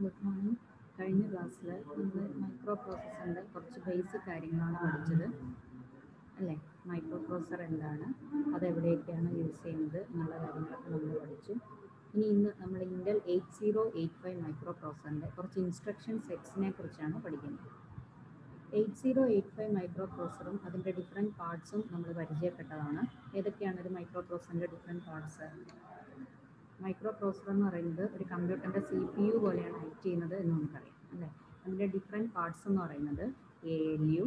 Good morning. കഴിഞ്ഞ ക്ലാസ്സിൽ നമ്മൾ മൈക്രോ പ്രോസസ്സറിൻ്റെ കുറച്ച് ബേസിക് കാര്യങ്ങളാണ് പഠിച്ചത് അല്ലേ? മൈക്രോ പ്രോസസ്സർ എന്താണ്, അതെവിടെയൊക്കെയാണ് യൂസ് ചെയ്യുന്നത് എന്നുള്ള കാര്യങ്ങളൊക്കെ നമ്മൾ പഠിച്ചു. ഇന്ന് നമ്മൾ ഇൻ്റൽ 8085 മൈക്രോ പ്രോസസ്സറിൻ്റെ കുറച്ച് ഇൻസ്ട്രക്ഷൻ സെറ്റ്സിനെ കുറിച്ചാണ് പഠിക്കുന്നത്. 8085 മൈക്രോ പ്രോസസ്സറും അതിൻ്റെ ഡിഫറെൻറ്റ് പാർട്സും നമ്മൾ പരിചയപ്പെട്ടതാണ്. ഏതൊക്കെയാണ് ഒരു മൈക്രോ പ്രോസസ്സറിൻ്റെ ഡിഫറെൻറ്റ് പാർട്സ്? മൈക്രോ പ്രോസസ്സർ എന്ന് പറയുന്നത് ഒരു കമ്പ്യൂട്ടറിൻ്റെ CPU പോലെയാണ് ആക്ട് ചെയ്യുന്നത് എന്ന് നമുക്കറിയാം അല്ലേ? അതിൻ്റെ ഡിഫറെൻറ്റ് പാർട്സ് എന്ന് പറയുന്നത് ALU,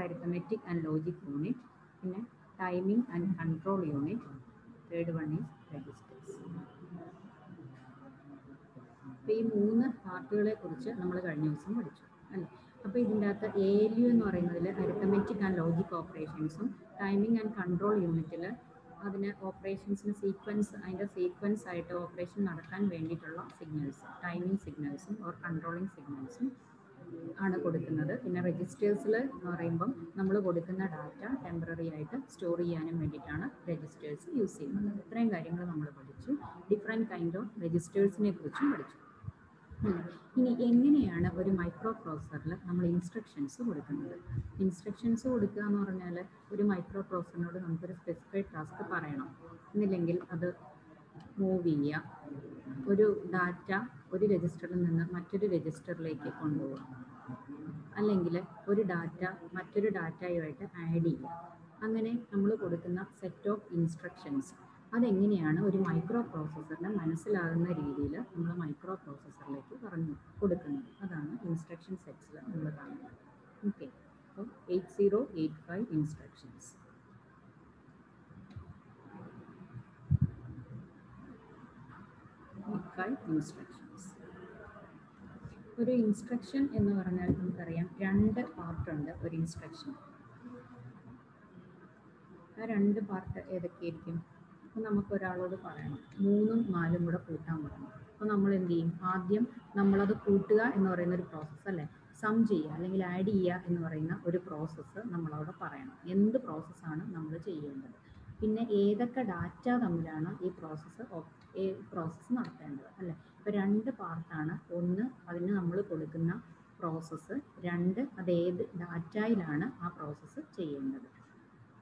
arithmetic and logic unit, പിന്നെ timing and control unit, third one is registers. അപ്പോൾ ഈ 3 പാർട്ടുകളെ കുറിച്ച് നമ്മൾ കഴിഞ്ഞ ദിവസം പഠിച്ചു അല്ലേ? അപ്പോൾ ഇതിൻ്റെ അകത്ത് ALU എന്ന് പറയുന്നതിൽ അരിത്തമെറ്റിക് ആൻഡ് ലോജിക് ഓപ്പറേഷൻസും, ടൈമിംഗ് ആൻഡ് കൺട്രോൾ യൂണിറ്റിൽ അതിന് ഓപ്പറേഷൻസിന് അതിൻ്റെ സീക്വൻസ് ആയിട്ട് ഓപ്പറേഷൻ നടക്കാൻ വേണ്ടിയിട്ടുള്ള സിഗ്നൽസ്, ടൈമിംഗ് സിഗ്നൽസും ഓർ കൺട്രോളിങ് സിഗ്നൽസും ആണ് കൊടുക്കുന്നത്. പിന്നെ രജിസ്റ്റേഴ്സിൽ എന്ന് പറയുമ്പം നമ്മൾ കൊടുക്കുന്ന ഡാറ്റ ടെമ്പററി ആയിട്ട് സ്റ്റോർ ചെയ്യാനും വേണ്ടിയിട്ടാണ് രജിസ്റ്റേഴ്സ് യൂസ് ചെയ്യുന്നത്. ഇത്രയും കാര്യങ്ങൾ നമ്മൾ പഠിച്ചു. ഡിഫറെൻറ്റ് കൈൻഡ് ഓഫ് രജിസ്റ്റേഴ്സിനെ കുറിച്ചും പഠിച്ചു. ഇനി എങ്ങനെയാണ് ഒരു മൈക്രോ പ്രോസസ്സറിൽ നമ്മൾ ഇൻസ്ട്രക്ഷൻസ് കൊടുക്കുന്നത്? ഇൻസ്ട്രക്ഷൻസ് കൊടുക്കുക എന്ന് പറഞ്ഞാൽ ഒരു മൈക്രോ പ്രോസസ്സറിനോട് നമുക്കൊരു സ്പെസിഫൈഡ് ടാസ്ക് പറയണം, എന്നില്ലെങ്കിൽ അത് മൂവ് ചെയ്യുക, ഒരു ഡാറ്റ ഒരു രജിസ്റ്ററിൽ നിന്ന് മറ്റൊരു രജിസ്റ്ററിലേക്ക് കൊണ്ടുപോകുക, അല്ലെങ്കിൽ ഒരു ഡാറ്റ മറ്റൊരു ഡാറ്റയുമായിട്ട് ആഡ് ചെയ്യുക. അങ്ങനെ നമ്മൾ കൊടുക്കുന്ന സെറ്റ് ഓഫ് ഇൻസ്ട്രക്ഷൻസ് അതെങ്ങനെയാണ് ഒരു മൈക്രോ പ്രോസസ്സറിന് മനസ്സിലാകുന്ന രീതിയിൽ നമ്മൾ മൈക്രോ പ്രോസസ്സറിലേക്ക് പറഞ്ഞു കൊടുക്കുന്നത്. അതാണ് ഇൻസ്ട്രക്ഷൻ സെറ്റ്സിൽ നമ്മൾ കാണുന്നത്. ഓക്കെ, അപ്പോൾ 8085 ഇൻസ്ട്രക്ഷൻസ്. ഇൻസ്ട്രക്ഷൻസ്. ഒരു ഇൻസ്ട്രക്ഷൻ എന്ന് പറഞ്ഞാൽ നമുക്കറിയാം 2 പാർട്ടുണ്ട് ഒരു ഇൻസ്ട്രക്ഷൻ. ആ 2 പാർട്ട് ഏതൊക്കെയായിരിക്കും? അപ്പോൾ നമുക്കൊരാളോട് പറയണം 3ഉം 4ഉം കൂടെ കൂട്ടാൻ പറയണം. അപ്പോൾ നമ്മൾ എന്ത് ചെയ്യും? ആദ്യം നമ്മളത് കൂട്ടുക എന്ന് പറയുന്ന ഒരു പ്രോസസ്സ് അല്ലേ, സം ചെയ്യുക അല്ലെങ്കിൽ ആഡ് ചെയ്യുക എന്ന് പറയുന്ന ഒരു പ്രോസസ്സ് നമ്മളവിടെ പറയണം. എന്ത് പ്രോസസ്സാണ് നമ്മൾ ചെയ്യേണ്ടത്, പിന്നെ ഏതൊക്കെ ഡാറ്റ തമ്മിലാണ് ഈ പ്രോസസ്സ് നടത്തേണ്ടത് അല്ലേ? ഇപ്പോൾ 2 പാർട്ടാണ്. ഒന്ന് അതിന് നമ്മൾ കൊടുക്കുന്ന പ്രോസസ്സ്, 2 അത് ഏത് ഡാറ്റയിലാണ് ആ പ്രോസസ്സ് ചെയ്യേണ്ടത്.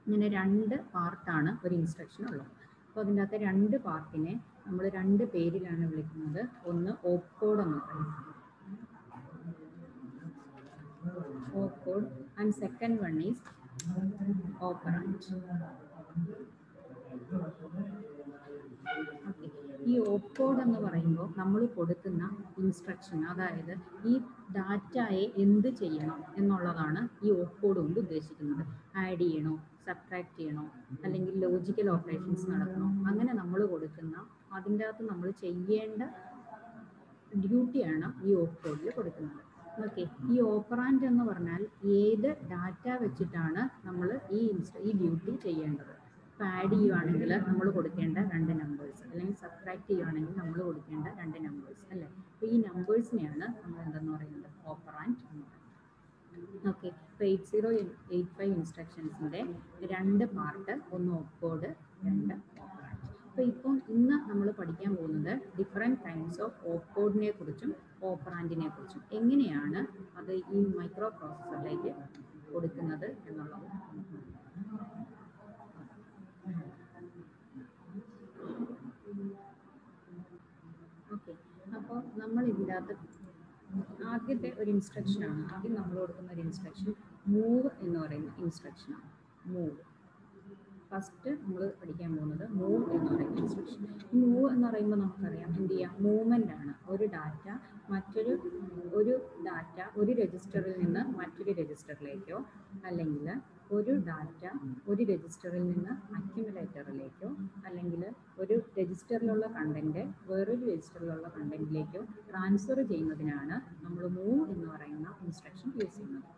ഇങ്ങനെ 2 പാർട്ടാണ് ഒരു ഇൻസ്ട്രക്ഷൻ ഉള്ളത്. അപ്പോൾ അതിൻ്റെ അകത്ത് 2 പാർട്ടിനെ നമ്മൾ 2 പേരിലാണ് വിളിക്കുന്നത്. ഒന്ന് ഓപ്കോഡ് എന്ന് പറയും, opcode, and second one is operand. Okay, ഈ ഓപ്കോഡ് എന്ന് പറയുമ്പോൾ നമ്മൾ കൊടുക്കുന്ന ഇൻസ്ട്രക്ഷൻ, അതായത് ഈ ഡാറ്റയെ എന്ത് ചെയ്യണം എന്നുള്ളതാണ് ഈ ഓപ്കോഡ് കൊണ്ട് ഉദ്ദേശിക്കുന്നത്. ആഡ് ചെയ്യണോ, സബ്ട്രാക്ട് ചെയ്യണോ, അല്ലെങ്കിൽ ലോജിക്കൽ ഓപ്പറേഷൻസ് നടക്കണോ, അങ്ങനെ നമ്മൾ കൊടുക്കുന്ന അതിൻ്റെ അകത്ത് നമ്മൾ ചെയ്യേണ്ട ഡ്യൂട്ടിയാണ് ഈ ഓപ്കോഡിൽ കൊടുക്കുന്നത്. ഓക്കെ, ഈ ഓപ്പറാൻഡ് എന്ന് പറഞ്ഞാൽ ഏത് ഡാറ്റ വെച്ചിട്ടാണ് നമ്മൾ ഈ ഡ്യൂട്ടി ചെയ്യേണ്ടത്. ഇപ്പോൾ ആഡ് ചെയ്യുവാണെങ്കിൽ നമ്മൾ കൊടുക്കേണ്ട 2 നമ്പേഴ്സ്, അല്ലെങ്കിൽ സബ്ട്രാക്ട് ചെയ്യുവാണെങ്കിൽ നമ്മൾ കൊടുക്കേണ്ട 2 നമ്പേഴ്സ് അല്ലേ? അപ്പോൾ ഈ നമ്പേഴ്സിനെയാണ് നമ്മൾ എന്തെന്ന് പറയുന്നത്? ഓപ്പറാൻഡ് എന്ന് പറയുന്നത്. ഓക്കെ, ഇപ്പോൾ 8085 ഇൻസ്ട്രക്ഷൻസിൻ്റെ 2 പാർട്ട്, ഒന്ന് ഓപ്കോഡ്, 2 ഓപ്പറാൻഡ്. അപ്പോൾ ഇന്ന് നമ്മൾ പഠിക്കാൻ പോകുന്നത് ഡിഫറെൻറ്റ് കൈൻഡ്സ് ഓഫ് ഓപ്കോഡിനെ കുറിച്ചും ഓപ്പറാൻഡിനെ കുറിച്ചും, എങ്ങനെയാണ് അത് ഈ മൈക്രോ പ്രോസസ്സറിലേക്ക് കൊടുക്കുന്നത് എന്നുള്ളത്. ഓക്കെ, അപ്പോൾ നമ്മൾ ഇതിൻ്റെ അകത്ത് ആദ്യത്തെ ഒരു ഇൻസ്ട്രക്ഷനാണ്, ആദ്യം നമ്മൾ കൊടുക്കുന്ന ഒരു ഇൻസ്ട്രക്ഷൻ മൂവ് എന്ന് പറയുന്ന ഇൻസ്ട്രക്ഷനാണ്. മൂവ് ഫസ്റ്റ് നമ്മൾ പഠിക്കാൻ പോകുന്നത് മൂവ് എന്ന് പറയുന്ന ഇൻസ്ട്രക്ഷൻ. ഈ മൂവ് എന്ന് പറയുമ്പോൾ നമുക്കറിയാം എന്ത് ചെയ്യാം, മൂവ്മെൻ്റ് ആണ്. ഒരു ഡാറ്റ ഒരു രജിസ്റ്ററിൽ നിന്ന് മറ്റൊരു രജിസ്റ്ററിലേക്കോ, അല്ലെങ്കിൽ ഒരു ഡാറ്റ ഒരു രജിസ്റ്ററിൽ നിന്ന് അക്യുമുലേറ്ററിലേക്കോ, അല്ലെങ്കിൽ ഒരു രജിസ്റ്ററിലുള്ള കണ്ടന്റ് വേറൊരു രജിസ്റ്ററിലുള്ള കണ്ടന്റിലേക്കോ ട്രാൻസ്ഫർ ചെയ്യുന്നതിനാണ് നമ്മൾ മൂവ് എന്ന് പറയുന്ന ഇൻസ്ട്രക്ഷൻ യൂസ് ചെയ്യുന്നത്.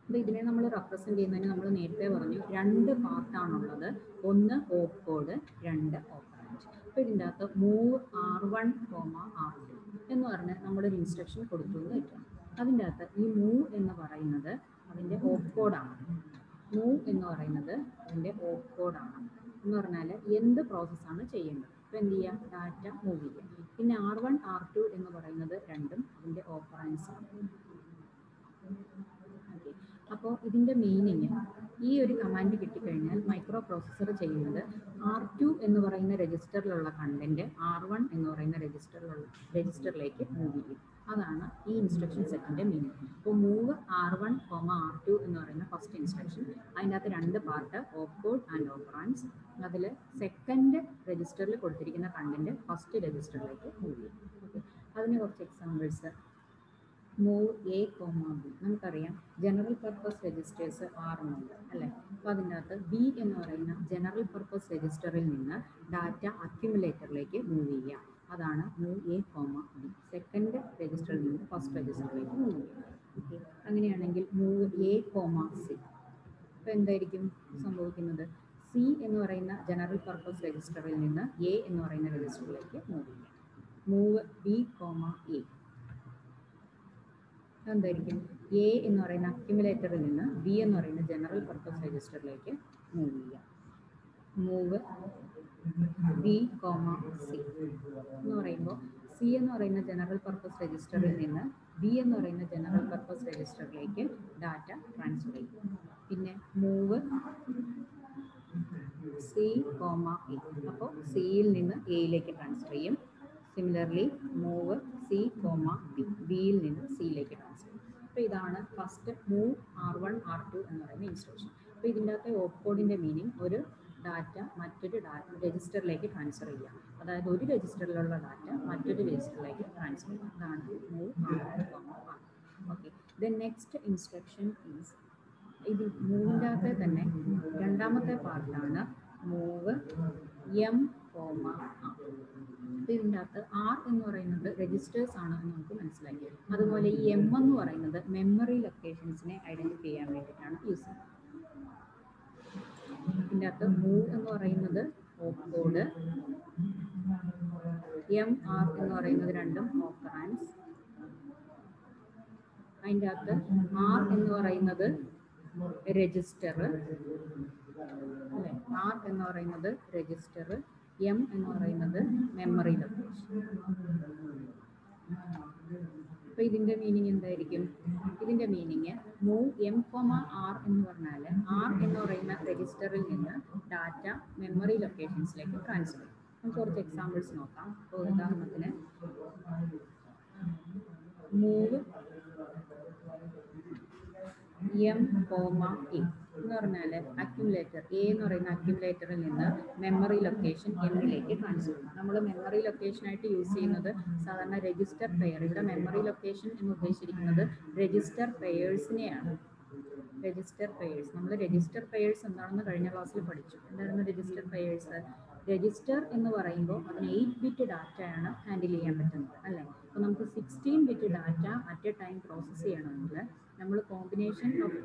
അപ്പോൾ ഇതിനെ നമ്മൾ റെപ്രസെൻറ്റ് ചെയ്യുന്നതിന് നമ്മൾ നേരത്തെ പറഞ്ഞു 2 പാർട്ടാണുള്ളത്, ഒന്ന് ഓപ്കോഡ്, 2 ഓപ്പറാൻഡ്. അപ്പോൾ ഇതിൻ്റെ അകത്ത് മൂവ് R1, R2 എന്ന് പറഞ്ഞ് നമ്മളൊരു ഇൻസ്ട്രക്ഷൻ കൊടുത്തു എന്ന് വയ്ക്കാം. അതിൻ്റെ അകത്ത് ഈ മൂവ് എന്ന് പറയുന്നത് അതിൻ്റെ ഓപ്കോഡാണ്. മൂവ് എന്ന് പറയുന്നത് അതിൻ്റെ ഓപ്കോഡാണ്. എന്ന് പറഞ്ഞാൽ എന്ത് പ്രോസസ്സാണ് ചെയ്യേണ്ടത്. അപ്പോൾ എന്ത് ചെയ്യുക, ഡാറ്റ മൂവ് ചെയ്യുക. പിന്നെ R1 R2 എന്ന് പറയുന്നത് രണ്ടും അതിൻ്റെ ഓപ്പറൻസ് ആണ്. ഓക്കെ, അപ്പോൾ ഇതിൻ്റെ മീനിങ്, ഈ ഒരു കമാൻഡ് കിട്ടിക്കഴിഞ്ഞാൽ മൈക്രോ പ്രോസസ്സർ ചെയ്യുന്നത് R2 എന്ന് പറയുന്ന രജിസ്റ്ററിലുള്ള കണ്ടന്റ് R1 എന്ന് പറയുന്ന രജിസ്റ്ററിലേക്ക് മൂവ് ചെയ്യും. അതാണ് ഈ ഇൻസ്ട്രക്ഷൻ സെറ്റിൻ്റെ മീനിങ്. അപ്പോൾ മൂവ് R1, R2 എന്ന് പറയുന്ന ഫസ്റ്റ് ഇൻസ്ട്രക്ഷൻ, അതിൻ്റെ അകത്ത് രണ്ട് പാർട്ട്, ഓപ്കോഡ് ആൻഡ് ഓപ്പറാൻഡ്സ്. അതിൽ സെക്കൻഡ് രജിസ്റ്ററിൽ കൊടുത്തിരിക്കുന്ന കണ്ടന്റ് ഫസ്റ്റ് രജിസ്റ്ററിലേക്ക് മൂവ് ചെയ്യും. ഓക്കെ, അതിന് കുറച്ച് എക്സാമ്പിൾസ്. Move A, B. നമുക്കറിയാം ജനറൽ പർപ്പസ് രജിസ്റ്റേഴ്സ് 6 ഉണ്ട് അല്ലേ. അപ്പോൾ അതിൻ്റെ അകത്ത് B എന്ന് പറയുന്ന ജനറൽ പർപ്പസ് രജിസ്റ്ററിൽ നിന്ന് ഡാറ്റ അക്യുമുലേറ്ററിലേക്ക് മൂവ് ചെയ്യുക. അതാണ് മൂവ് A, B. സെക്കൻഡ് രജിസ്റ്ററിൽ നിന്ന് ഫസ്റ്റ് രജിസ്റ്ററിലേക്ക് മൂവ് ചെയ്യുക. ഓക്കെ, അങ്ങനെയാണെങ്കിൽ മൂവ് A, C. അപ്പോൾ എന്തായിരിക്കും സംഭവിക്കുന്നത്? C എന്ന് പറയുന്ന ജനറൽ പർപ്പസ് രജിസ്റ്ററിൽ നിന്ന് A എന്ന് പറയുന്ന രജിസ്റ്ററിലേക്ക് മൂവ് ചെയ്യുക. Move B, A. എന്തായിരിക്കും? A എന്ന് പറയുന്ന അക്യുമുലേറ്ററിൽ നിന്ന് B എന്ന് പറയുന്ന ജനറൽ പർപ്പസ് രജിസ്റ്ററിലേക്ക് മൂവ് ചെയ്യുക. മൂവ് B, C എന്ന് പറയുമ്പോൾ C എന്ന് പറയുന്ന ജനറൽ പർപ്പസ് രജിസ്റ്ററിൽ നിന്ന് B എന്ന് പറയുന്ന ജനറൽ പർപ്പസ് രജിസ്റ്ററിലേക്ക് ഡാറ്റ ട്രാൻസ്ഫർ ചെയ്യും. പിന്നെ മൂവ് C, A. അപ്പോൾ സിയിൽ നിന്ന് എയിലേക്ക് ട്രാൻസ്ഫർ ചെയ്യും. Similarly move C, B. ബിയിൽ നിന്ന് സിയിലേക്ക് ട്രാൻസ്ഫർ ചെയ്യും. അപ്പോൾ ഇതാണ് ഫസ്റ്റ് മൂവ് R1 R2 എന്ന് പറയുന്ന ഇൻസ്ട്രക്ഷൻ. അപ്പോൾ ഇതിൻ്റെ അകത്തെ ഓപ്കോഡിൻ്റെ മീനിങ് ഒരു ഡാറ്റ മറ്റൊരു രജിസ്റ്ററിലേക്ക് ട്രാൻസ്ഫർ ചെയ്യുക. അതായത് ഒരു രജിസ്റ്ററിലുള്ള ഡാറ്റ മറ്റൊരു രജിസ്റ്ററിലേക്ക് ട്രാൻസ്ഫർ ചെയ്യുക. അതാണ് move R1 R2. Okay, then next instruction is, ഇത് മൂവിൻ്റെ അകത്തെ തന്നെ രണ്ടാമത്തെ പാർട്ടാണ് മൂവ് M, R. ഇതിൻ്റെ അകത്ത് R എന്ന് പറയുന്നത് രജിസ്റ്റേഴ്സ് ആണ് എന്ന് നമുക്ക് മനസ്സിലാക്കി. അതുപോലെ ഈ M എന്ന് പറയുന്നത് മെമ്മറി ലൊക്കേഷൻസിനെ ഐഡൻറ്റിഫൈ ചെയ്യാൻ വേണ്ടിയിട്ടാണ് യൂസ് ചെയ്യുന്നത്. ഇതിൻ്റെ അകത്ത് മൂവ് എന്ന് പറയുന്നത് ഓപ്കോഡ്, M, R എന്ന് പറയുന്നത് രണ്ടും ഓപ്പറാൻഡ്സ്. അതിൻ്റെ അകത്ത് R എന്ന് പറയുന്നത് രജിസ്റ്റർ അല്ലേ, R എന്ന് പറയുന്നത് രജിസ്റ്റർ, M എന്ന് പറയുന്നത് മെമ്മറി ലൊക്കേഷൻ. അപ്പോൾ ഇതിൻ്റെ മീനിങ് എന്തായിരിക്കും? ഇതിൻ്റെ മീനിങ് മൂവ് M, R എന്ന് പറഞ്ഞാൽ R എന്ന് പറയുന്ന രജിസ്റ്ററിൽ നിന്ന് ഡാറ്റ മെമ്മറി ലൊക്കേഷൻസിലേക്ക് ട്രാൻസ്ഫർ ചെയ്യും. നമുക്ക് കുറച്ച് എക്സാമ്പിൾസ് നോക്കാം. അപ്പോൾ ഉദാഹരണത്തിന് മൂവ് M, A എന്ന് പറഞ്ഞാൽ അക്യുമുലേറ്റർ A എന്ന് പറയുന്ന അക്യുമുലേറ്ററിൽ നിന്ന് മെമ്മറി ലൊക്കേഷൻ എമ്മിലേക്ക് ട്രാൻസ്ഫർ ചെയ്യും. നമ്മൾ മെമ്മറി ലൊക്കേഷനായിട്ട് യൂസ് ചെയ്യുന്നത് സാധാരണ രജിസ്റ്റർ പെയർ. ഇവിടെ മെമ്മറി ലൊക്കേഷൻ എന്ന് ഉദ്ദേശിച്ചിരിക്കുന്നത് രജിസ്റ്റർ പെയേഴ്സിനെയാണ്. രജിസ്റ്റർ പെയേഴ്സ്, നമ്മൾ രജിസ്റ്റർ പെയേഴ്സ് എന്താണെന്ന് കഴിഞ്ഞ ക്ലാസ്സിൽ പഠിച്ചു. എന്തായിരുന്നു രജിസ്റ്റർ പെയേഴ്സ്? രജിസ്റ്റർ എന്ന് പറയുമ്പോൾ അതിന് 8 ബിറ്റ് ഡാറ്റയാണ് ഹാൻഡിൽ ചെയ്യാൻ പറ്റുന്നത് അല്ലേ. അപ്പോൾ നമുക്ക് 16 bit data at A time process ചെയ്യണമെങ്കിൽ നമ്മൾ കോമ്പിനേഷൻ ഓഫ്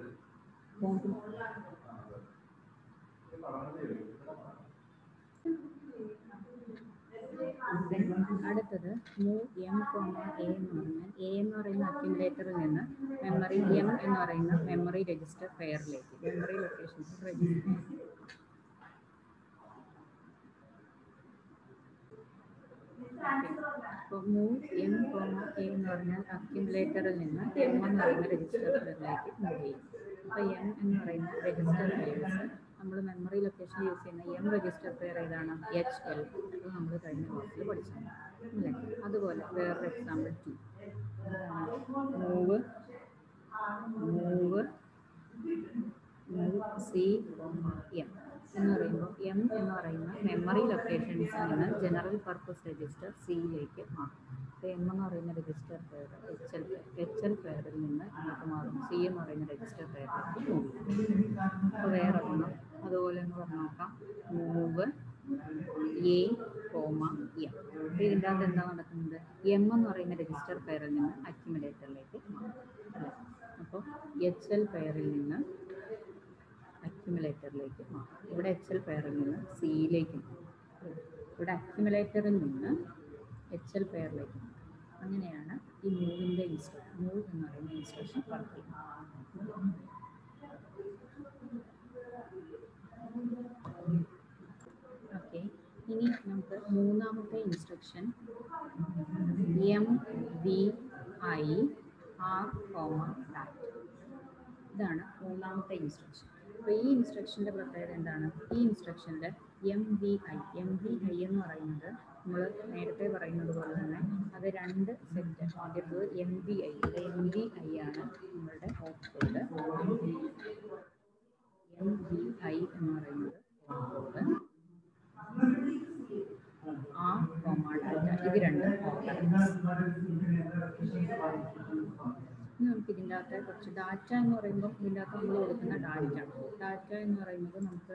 അടുത്തത് മൂവ് M, A എന്ന് പറഞ്ഞാൽ A എന്ന് പറയുന്ന അക്യുമുലേറ്ററിൽ നിന്ന് മെമ്മറി M എന്ന് പറയുന്ന മെമ്മറി രജിസ്റ്റർ പെയറിലേക്ക് മെമ്മറി ലൊക്കേഷൻസ് രജിസ്റ്റർ. അപ്പോൾ മൂവ് M, A എന്ന് പറഞ്ഞാൽ അക്യുമുലേറ്ററിൽ നിന്ന് M എന്ന് പറയുന്ന രജിസ്റ്റർ പെയറിലേക്ക് മൂവ് ചെയ്യും. അപ്പോൾ M എന്ന് പറയുന്ന രജിസ്റ്റർ പെയർസ് നമ്മൾ മെമ്മറി ലൊക്കേഷൻ യൂസ് ചെയ്യുന്ന M രജിസ്റ്റർ പെയർ ഏതാണ്? HL. അത് നമ്മൾ കഴിഞ്ഞ ക്ലാസ്സിൽ പഠിച്ചതാണ് അല്ലേ. അതുപോലെ വേറൊരു എക്സാമ്പിൾ 2, മൂവ് C, M എന്ന് പറയുമ്പോൾ M എന്ന് പറയുന്ന മെമ്മറി ലൊക്കേഷൻസിൽ നിന്ന് ജനറൽ പർപ്പസ് രജിസ്റ്റർ സിയിലേക്ക് മാറും. അപ്പോൾ M എന്ന് പറയുന്ന രജിസ്റ്റർ പെയർ HL പെയറിൽ നിന്ന് ഇങ്ങോട്ട് മാറും. C എന്ന് പറയുന്ന രജിസ്റ്റർ പെയറിലേക്ക് പോകും. അപ്പോൾ വേറെ ഒന്നും അതുപോലെ എന്ന് പറഞ്ഞു നോക്കാം. Move A, M. അപ്പോൾ ഇതിൻ്റെ അകത്ത് എന്താ നടക്കുന്നത്? M എന്ന് പറയുന്ന രജിസ്റ്റർ പെയറിൽ നിന്ന് അക്യുമുലേറ്ററിലേക്ക് മാറും അല്ലേ. അപ്പോൾ HL പെയറിൽ നിന്ന് അക്യുമുലേറ്ററിലേക്ക് മാറും. ഇവിടെ HL പെയറിൽ നിന്ന് സിയിലേക്ക് മാറും. ഇവിടെ അക്യുമുലേറ്ററിൽ നിന്ന് HL പെയറിലേക്ക് മാറും. അങ്ങനെയാണ് ഈ മൂവിൻ്റെ മൂവ് എന്ന് പറയുന്ന ഇൻസ്ട്രക്ഷൻ വർക്ക് ചെയ്യുന്നത്. ഇനി നമുക്ക് മൂന്നാമത്തെ ഇൻസ്ട്രക്ഷൻ MVI R, DAT. ഇതാണ് മൂന്നാമത്തെ ഇൻസ്ട്രക്ഷൻ. അപ്പോൾ ഈ ഇൻസ്ട്രക്ഷൻ്റെ പ്രത്യേകത എന്താണ്? ഈ ഇൻസ്ട്രക്ഷനിൽ MVI എന്ന് പറയുന്നത് നമ്മൾ നേരത്തെ പറയുന്നത് പോലെ തന്നെ അത് രണ്ട് സെറ്റ്. ആദ്യത്തത് MVI ആണ് നമ്മളുടെ ഓപ്കോഡ്. MVI എന്ന് പറയുന്നത് ഓപ്കോഡ്, R, ഡാറ്റ, ഇത് രണ്ട് നമുക്ക് ഇതിൻ്റെ അകത്ത് കുറച്ച് ഡാറ്റ എന്ന് പറയുമ്പോൾ ഇതിൻ്റെ അകത്ത് നമ്മൾ കൊടുക്കുന്ന ഡാറ്റ എന്ന് പറയുന്നത് നമുക്ക്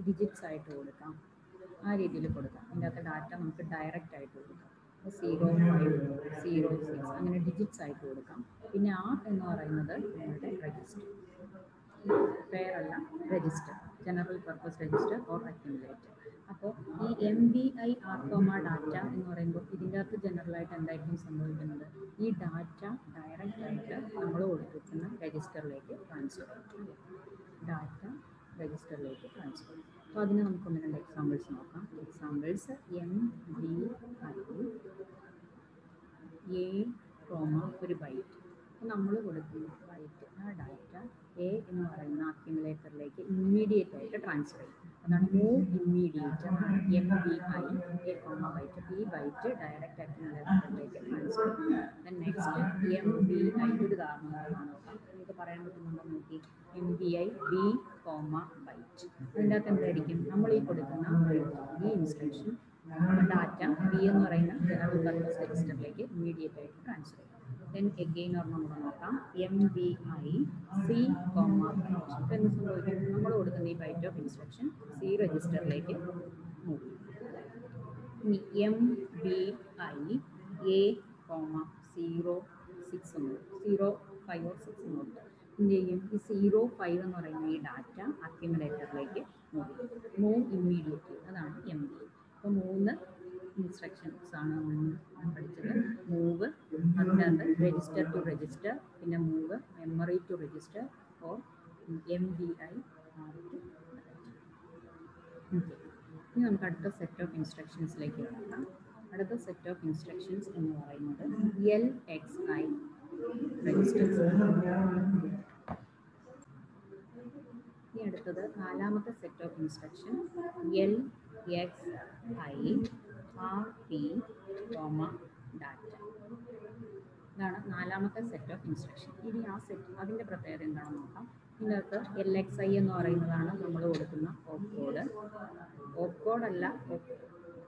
ഡിജിറ്റ്സ് ആയിട്ട് കൊടുക്കാം, ആ രീതിയിൽ കൊടുക്കാം. ഇതിൻ്റെ അകത്ത് ഡാറ്റ നമുക്ക് ഡയറക്റ്റ് ആയിട്ട് കൊടുക്കാം, 0, 5, 0, 6 അങ്ങനെ ഡിജിറ്റ്സ് ആയിട്ട് കൊടുക്കാം. പിന്നെ R എന്ന് പറയുന്നത് നമ്മുടെ രജിസ്റ്റർ, പേരല്ല, register, general purpose register or accumulator. അപ്പോൾ ഈ MVI R, ഡാറ്റ എന്ന് പറയുമ്പോൾ ഇതിൻ്റെ അകത്ത് ജനറലായിട്ട് എന്തായിരിക്കും സംഭവിക്കുന്നത്? ഈ ഡാറ്റ ഡയറക്റ്റ് ആയിട്ട് നമ്മൾ കൊടുത്തിരിക്കുന്ന രജിസ്റ്ററിലേക്ക് ട്രാൻസ്ഫർ ചെയ്യും. ഡാറ്റ രജിസ്റ്ററിലേക്ക് ട്രാൻസ്ഫർ ചെയ്യും. അപ്പോൾ അതിന് നമുക്കൊന്ന് രണ്ട് എക്സാമ്പിൾസ് നോക്കാം. എക്സാമ്പിൾസ് MVI A, ഒരു ബൈറ്റ്. അപ്പോൾ നമ്മൾ കൊടുക്കുന്ന ബൈറ്റ് ആ ഡാറ്റ A എന്ന് പറയുന്ന അക്യുമുലേറ്ററിലേക്ക് ഇമ്മീഡിയറ്റ് ആയിട്ട് ട്രാൻസ്ഫർ ചെയ്യും. അതാണ് മൂവ് ഇമ്മീഡിയറ്റ് എന്നാണ് MVI A, ബൈറ്റ്. ഈ ബൈറ്റ് ഡയറക്റ്റ് അക്യുമുലേറ്ററിലേക്ക് ട്രാൻസ്ഫർ ചെയ്യും. ദെൻ നെക്സ്റ്റ് MVI ഒരു ഉദാഹരണമാണ് നോക്കാം. നമുക്ക് പറയാൻ പറ്റുന്നുണ്ടോ നോക്കി. MVI B, byte. അതിൻ്റെ അകത്ത് എന്തായിരിക്കും? നമ്മൾ ഈ കൊടുക്കുന്ന ഈ ഇൻസ്ട്രക്ഷൻ ഡാറ്റ B എന്ന് പറയുന്ന ജനറൽ പർപ്പസ് രജിസ്റ്ററിലേക്ക് ഇമ്മീഡിയറ്റ് ആയിട്ട് ട്രാൻസ്ഫർ ചെയ്യും. ദെൻ എഗെയിൻ ഒരെണ്ണം കൂടെ നോക്കാം. MVI C, byte. അപ്പോൾ എന്ത് സംഭവിക്കും? നമ്മൾ കൊടുക്കുന്ന ഈ ബൈറ്റ് ഓഫ് ഇൻസ്ട്രക്ഷൻ C രജിസ്റ്ററിലേക്ക് മൂവ് ചെയ്യും. ഇനി MVI A, 0, 6 0, 5 or 6 എന്ത് ചെയ്യും? ഈ 0, 5 എന്ന് പറയുന്ന ഈ ഡാറ്റ അക്യുമുലേറ്ററിലേക്ക് മൂവ് ഇമ്മീഡിയറ്റ്ലി, അതാണ് MVI. അപ്പോൾ 3 ഇൻസ്ട്രക്ഷൻസ് ആണ് നമ്മൾ പഠിച്ചത്. മൂവ്, അതിനകത്ത് രജിസ്റ്റർ ടു രജിസ്റ്റർ, പിന്നെ move memory to register or MVI R to DAT. ഇനി നമുക്ക് അടുത്ത സെറ്റ് ഓഫ് ഇൻസ്ട്രക്ഷൻസിലേക്ക് കിടക്കാം. അടുത്ത സെറ്റ് ഓഫ് ഇൻസ്ട്രക്ഷൻസ് എന്ന് പറയുന്നത് LXI രജിസ്റ്റേഴ്സ്. ഇനി അടുത്തത് നാലാമത്തെ set of instruction LXI RP, data. ഇതാണ് നാലാമത്തെ സെറ്റ് ഓഫ് ഇൻസ്ട്രക്ഷൻ. ഇനി ആ സെറ്റ് അതിൻ്റെ പ്രത്യേകത എന്താണെന്ന് നോക്കാം. ഇതിനകത്ത് LXI എന്ന് പറയുന്നതാണ് നമ്മൾ കൊടുക്കുന്ന ഓപ്കോഡ്. ഓപ്കോഡല്ല,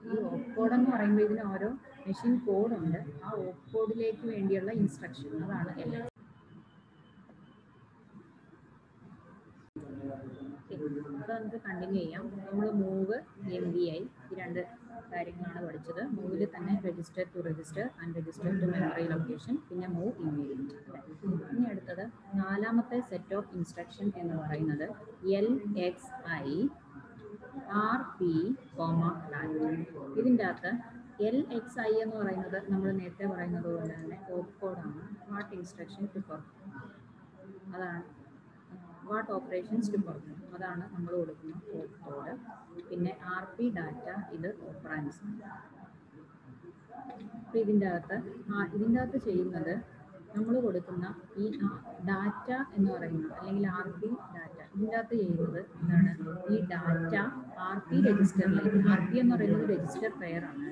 ഈ ഓപ്കോഡ് എന്ന് പറയുമ്പോൾ ഇതിന് ഓരോ മെഷീൻ കോഡുണ്ട്. ആ ഓപ്കോഡിലേക്ക് വേണ്ടിയുള്ള ഇൻസ്ട്രക്ഷൻ, അതാണ് LXI. അപ്പോൾ നമുക്ക് കണ്ടിന്യൂ ചെയ്യാം. നമ്മൾ മൂവ് MVI ഈ രണ്ട് കാര്യങ്ങളാണ് പഠിച്ചത്. മൂവിൽ തന്നെ register to register and register to memory location, പിന്നെ മൂവ് ഇമ്മീഡിയറ്റ്. ഇനി അടുത്തത് നാലാമത്തെ സെറ്റ് ഓഫ് ഇൻസ്ട്രക്ഷൻ എന്ന് പറയുന്നത് LXI RP, ഡാറ്റ. ഇതിൻ്റെ അകത്ത് LXI എന്ന് പറയുന്നത് നമ്മൾ നേരത്തെ പറയുന്നത് പോലെ തന്നെ ഓപ്കോഡാണ്. വാട്ട് ഇൻസ്ട്രക്ഷൻ ടു പെർഫോം, അതാണ് വാട്ട് ഓപ്പറേഷൻസ് ടു പെർഫോം, അതാണ് നമ്മൾ കൊടുക്കുന്ന ഓപ്കോഡ്. പിന്നെ RP ഡാറ്റ, ഇത് ഓപ്പറാൻഡ്സ്. അപ്പോൾ ഇതിൻ്റെ അകത്ത് ചെയ്യുന്നത് നമ്മൾ കൊടുക്കുന്ന ഈ ഡാറ്റ എന്ന് പറയുന്നത് അല്ലെങ്കിൽ RP ഡാറ്റ, ഇതിൻ്റെ അകത്ത് ചെയ്യുന്നത് എന്താണ്? ഈ ഡാറ്റ RP രജിസ്റ്ററിലേക്ക്, RP എന്ന് പറയുന്നത് രജിസ്റ്റർ പെയറാണ്.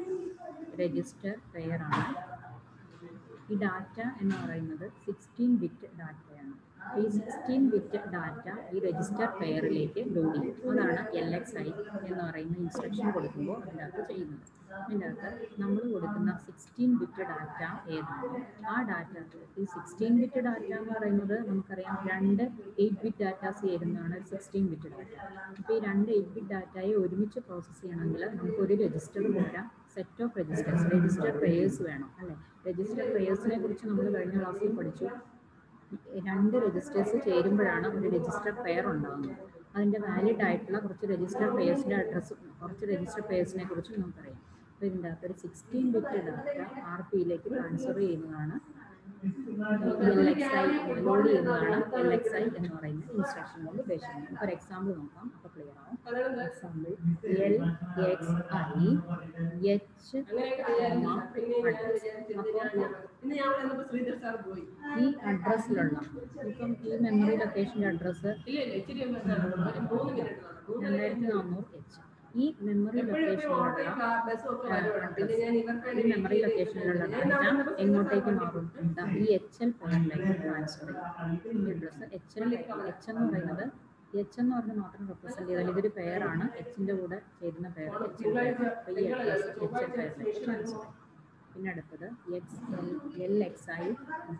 ഈ ഡാറ്റ എന്ന് പറയുന്നത് 16 ബിറ്റ് ഡാറ്റയാണ്. ഈ 16 ബിറ്റ് ഡാറ്റ ഈ രജിസ്റ്റർ പെയറിലേക്ക് ലോഡ് ചെയ്യും. അതാണ് LXI എന്ന് പറയുന്ന ഇൻസ്ട്രക്ഷൻ കൊടുക്കുമ്പോൾ അതിനകത്ത് ചെയ്യുന്നത്. ഇതിൻ്റെ അകത്ത് നമ്മൾ കൊടുക്കുന്ന 16 ബിറ്റ് ഡാറ്റ ഏതാണോ ആ ഡാറ്റ, ഈ 16 ബിറ്റ് ഡാറ്റ എന്ന് പറയുന്നത് നമുക്കറിയാം 2 8 ബിറ്റ് ഡാറ്റാസ് ചേരുന്നതാണ് 16 ബിറ്റ് ഡാറ്റ. അപ്പോൾ ഈ 2 8 ബിറ്റ് ഡാറ്റയെ ഒരുമിച്ച് പ്രോസസ്സ് ചെയ്യണമെങ്കിൽ നമുക്കൊരു രജിസ്റ്റർ പോരാ, set of registers, register pairs വേണം അല്ലേ. രജിസ്റ്റർ പെയേഴ്സിനെ കുറിച്ച് നമ്മൾ കഴിഞ്ഞ ക്ലാസ്സിൽ പഠിച്ചു. 2 രജിസ്റ്റേഴ്സ് ചേരുമ്പോഴാണ് ഒരു രജിസ്റ്റർ പെയർ ഉണ്ടാകുന്നത്. അതിൻ്റെ വാലിഡ് ആയിട്ടുള്ള കുറച്ച് രജിസ്റ്റർ പെയേഴ്സിൻ്റെ അഡ്രസ്സ്, കുറച്ച് രജിസ്റ്റർ പെയേഴ്സിനെ കുറിച്ച് നമുക്കറിയാം. അപ്പോൾ ഇതിൻ്റെ അകത്ത് ഒരു 16 ബിറ്റ് ഡാറ്റ RPയിലേക്ക് ട്രാൻസ്ഫർ ചെയ്യുന്നതാണ് LXI ലോഡ് ചെയ്യുന്നതാണ് LXI എന്ന് പറയുന്ന ഇൻസ്ട്രക്ഷൻ കൊണ്ട് ഉദ്ദേശിക്കുന്നത്. ഇപ്പോൾ ഒരു എക്സാമ്പിൾ നോക്കാം, അപ്പോൾ ക്ലിയർ ആവും. എക്സാമ്പിൾ LXI H ഈ അഡ്രസ്സിലുള്ള ഇപ്പം ഈ മെമ്മറി ലൊക്കേഷൻ്റെ അഡ്രസ്സ് 2400H. ഈ മെമ്മറി ലൊക്കേഷനിലുള്ള ഡാറ്റ എങ്ങോട്ടേക്ക് മാറും? ഈ HL പോയിന്റിലേക്ക് ട്രാൻസ്ഫർ ചെയ്യും. ഈ അഡ്രസ്സ് H എന്ന് പറയുന്നത് H എന്ന് പറഞ്ഞ മാത്രം റെപ്രസെന്റ് ചെയ്താൽ ഇതൊരു പെയറാണ്. Hന്റെ കൂടെ ചേരുന്ന പെയർ HL പെയർ. അപ്പോൾ ഈ അഡ്രസ്സ് HL പെയറിലേക്ക് ട്രാൻസ്ഫർ ചെയ്യും. പിന്നെ അടുത്തത് LXI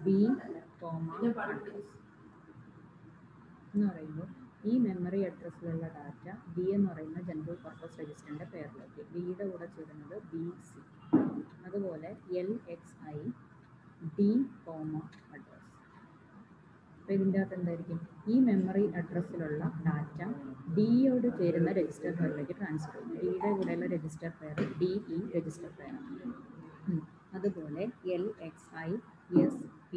B, അഡ്രസ് എന്ന് പറയുമ്പോൾ ഈ മെമ്മറി അഡ്രസ്സിലുള്ള ഡാറ്റ ബി എന്ന് പറയുന്ന ജനറൽ പർപ്പസ് രജിസ്റ്ററിൻ്റെ പേരിലേക്ക്, ബിയുടെ കൂടെ ചേരുന്നത് BC. അതുപോലെ LXI D, അഡ്രസ്. അപ്പോൾ ഇതിൻ്റെ അകത്ത് എന്തായിരിക്കും? ഈ മെമ്മറി അഡ്രസ്സിലുള്ള ഡാറ്റ ഡിയോട് ചേരുന്ന രജിസ്റ്റർ പെയറിലേക്ക് ട്രാൻസ്ഫർ ചെയ്യും. ഡിയുടെ കൂടെയുള്ള രജിസ്റ്റർ പെയർ DE രജിസ്റ്റർ പെയറാണ്. അതുപോലെ LXI SP.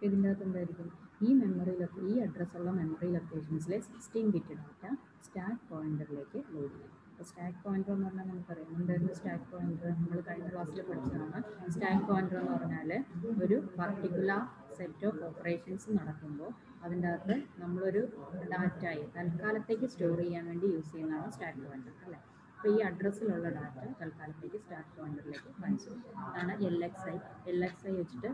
ഇതിൻ്റെ അകത്ത് എന്തായിരിക്കും? ഈ അഡ്രസ്സുള്ള മെമ്മറി ലൊക്കേഷൻസിലെ 16 ബിറ്റ് ഡാറ്റ സ്റ്റാക്ക് പോയിന്ററിലേക്ക് ലോഡ് ചെയ്യും. അപ്പോൾ സ്റ്റാക്ക് പോയിന്റർ എന്ന് പറഞ്ഞാൽ നമുക്കറിയാം എന്തായിരുന്നു സ്റ്റാക്ക് പോയിന്റർ? നമ്മൾ കഴിഞ്ഞ ക്ലാസ്സിൽ പഠിച്ചതാണ്. സ്റ്റാക്ക് പോയിന്റർ എന്ന് പറഞ്ഞാൽ ഒരു പർട്ടിക്കുലർ സെറ്റ് ഓഫ് ഓപ്പറേഷൻസ് നടക്കുമ്പോൾ അതിൻ്റെ അകത്ത് നമ്മളൊരു ഡാറ്റയെ തൽക്കാലത്തേക്ക് സ്റ്റോർ ചെയ്യാൻ വേണ്ടി യൂസ് ചെയ്യുന്നതാണ് സ്റ്റാക്ക് പോയിന്റർ, അല്ലേ? അപ്പോൾ ഈ അഡ്രസ്സിലുള്ള ഡാറ്റ തൽക്കാലത്തേക്ക് സ്റ്റാക്ക് പോയിന്ററിലേക്ക് ട്രാൻസ്ഫർ ചെയ്യും. അതാണ് LXI വെച്ചിട്ട്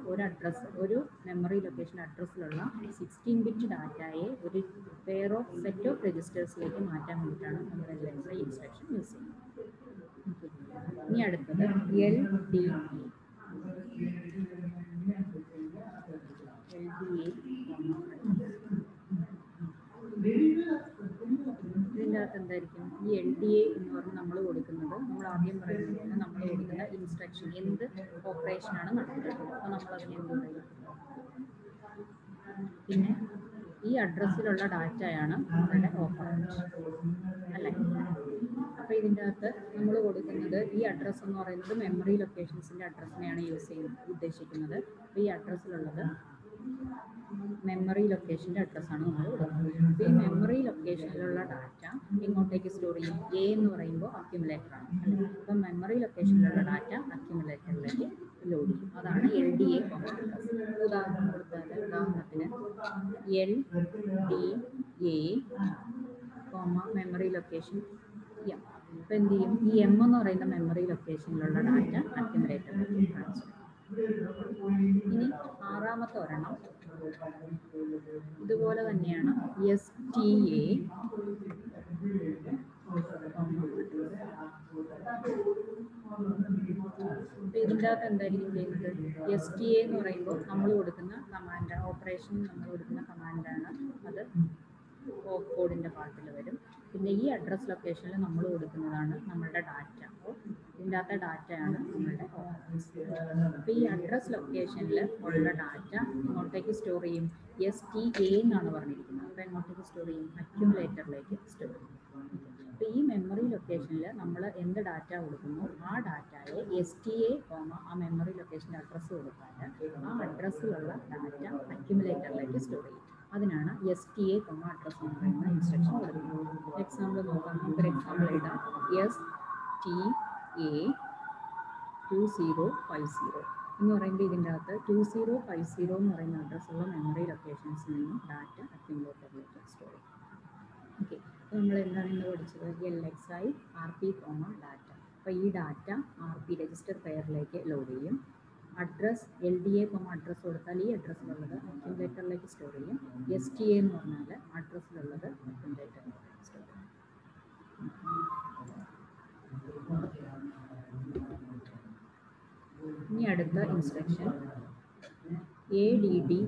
ഒരു മെമ്മറി ലൊക്കേഷൻ അഡ്രസ്സിലുള്ള 16 ബിറ്റ് ഡാറ്റയെ ഒരു പെയർ ഓഫ് സെറ്റ് ഓഫ് രജിസ്റ്റേഴ്സിലേക്ക് മാറ്റാൻ വേണ്ടിയിട്ടാണ് നമ്മൾ LXI ഇൻസ്ട്രക്ഷൻ യൂസ് ചെയ്യുന്നത്. ഇനി അടുത്തത് LDA. ഇതിൻ്റെ അകത്ത് എന്തായിരിക്കും? ഈ LDA എന്ന് പറഞ്ഞാൽ നമ്മൾ ആദ്യം പറയുന്നത് നമ്മൾ കൊടുക്കുന്ന ഇൻസ്ട്രക്ഷൻ എന്ത് ഓപ്പറേഷനാണ് നടക്കുന്നത്. അപ്പോൾ നമ്മളതിന് എന്ത് പറയും? പിന്നെ ഈ അഡ്രസ്സിലുള്ള ഡാറ്റയാണ് നമ്മളുടെ ഓപ്പറേഷൻ, അല്ലേ? അപ്പോൾ ഇതിൻ്റെ അകത്ത് നമ്മൾ കൊടുക്കുന്നത് ഈ അഡ്രസ്സ് എന്ന് പറയുന്നത് മെമ്മറി ലൊക്കേഷൻസിൻ്റെ അഡ്രസ്സിനെയാണ് ഉദ്ദേശിക്കുന്നത്. അപ്പോൾ ഈ അഡ്രസ്സിലുള്ളത് മെമ്മറി ലൊക്കേഷൻ്റെ അഡ്രസ്സാണ് നമ്മൾ കൊടുക്കുന്നത്. അപ്പോൾ ഈ മെമ്മറി ലൊക്കേഷനിലുള്ള ഡാറ്റ ഇങ്ങോട്ടേക്ക് സ്റ്റോർ ചെയ്യും. A എന്ന് പറയുമ്പോൾ അക്യുമുലേറ്ററാണ്, അല്ലേ? അപ്പം മെമ്മറി ലൊക്കേഷനിലുള്ള ഡാറ്റ അക്യുമുലേറ്ററിലേക്ക് ലോഡ് ചെയ്യും. അതാണ് LDA അഡ്രസ്. ഉദാഹരണത്തിന് LDA, മെമ്മറി ലൊക്കേഷൻ M. അപ്പോൾ എന്ത് ചെയ്യും? ഈ M എന്ന് പറയുന്ന മെമ്മറി ലൊക്കേഷനിലുള്ള ഡാറ്റ അക്യുമുലേറ്ററിലേക്ക് ട്രാൻസ്ഫർ. ഇനി ആറാമത്തെ ഒരെണ്ണം ഇതുപോലെ തന്നെയാണ്. STA. ഇതിൻ്റെ അകത്ത് എന്തായിരിക്കും ചെയ്യുന്നത്? STA എന്ന് പറയുമ്പോൾ നമ്മൾ കൊടുക്കുന്ന കമാൻഡ് ഓപ്പറേഷൻ നമ്മൾ കൊടുക്കുന്ന കമാൻഡാണ്. അത് ഓഫ് കോഡിൻ്റെ പാർട്ടിൽ വരും. പിന്നെ ഈ അഡ്രസ് ലൊക്കേഷനിൽ നമ്മൾ കൊടുക്കുന്നതാണ് നമ്മളുടെ ഡാറ്റ. അപ്പോൾ ഇതിൻ്റെ അകത്തെ ഡാറ്റയാണ് നമ്മളുടെ ഓപ്പറേഷൻ. അപ്പോൾ ഈ അഡ്രസ് ലൊക്കേഷനിൽ ഉള്ള ഡാറ്റ ഇങ്ങോട്ടേക്ക് സ്റ്റോർ ചെയ്യും. STA എന്നാണ് പറഞ്ഞിരിക്കുന്നത്. അപ്പോൾ എങ്ങോട്ടേക്ക് സ്റ്റോർ ചെയ്യും? അക്യുമുലേറ്ററിലേക്ക് സ്റ്റോർ ചെയ്യും. അപ്പോൾ ഈ മെമ്മറി ലൊക്കേഷനിൽ നമ്മൾ എന്ത് ഡാറ്റ കൊടുക്കുന്നു ആ ഡാറ്റയെ STA, ആ മെമ്മറി ലൊക്കേഷൻ്റെ അഡ്രസ്സ് കൊടുത്താൽ ആ അഡ്രസ്സിലുള്ള ഡാറ്റ അക്യുമുലേറ്ററിലേക്ക് സ്റ്റോർ ചെയ്യും. അതിനാണ് STA, അഡ്രസ് എന്ന് പറയുന്ന ഇൻസ്ട്രക്ഷൻ കൊടുക്കുന്നത്. എക്സാമ്പിൾ നോക്കാം. നമുക്കൊരു എക്സാമ്പിൾ എഴുതാം. STA 2050 എന്ന് പറയുമ്പോൾ ഇതിൻ്റെ അകത്ത് 2050 എന്ന് പറയുന്ന അഡ്രസ്സുള്ള മെമ്മറി ലൊക്കേഷൻസിൽ നിന്നും ഡാറ്റ അക്യുമുലേറ്ററിലേക്ക് സ്റ്റോർ ചെയ്യും. ഓക്കെ, അപ്പോൾ നമ്മൾ എന്താണ് ഇന്ന് പഠിച്ചത്? LXI RP, data. അപ്പോൾ ഈ ഡാറ്റ RP രജിസ്റ്റർ പെയറിലേക്ക് ലോഡ് ചെയ്യും. അഡ്രസ് LDA, അഡ്രസ്സ് കൊടുത്താൽ ഈ അഡ്രസ്സിലുള്ളത് അക്യുമുലേറ്ററിലേക്ക് സ്റ്റോർ ചെയ്യും. STA എന്ന് പറഞ്ഞാൽ അഡ്രസ്സിലുള്ളത് അക്യുമുലേറ്ററിലേക്ക് സ്റ്റോർ ചെയ്യും. ഇനി അടുത്ത ഇൻസ്ട്രക്ഷൻ ADDR.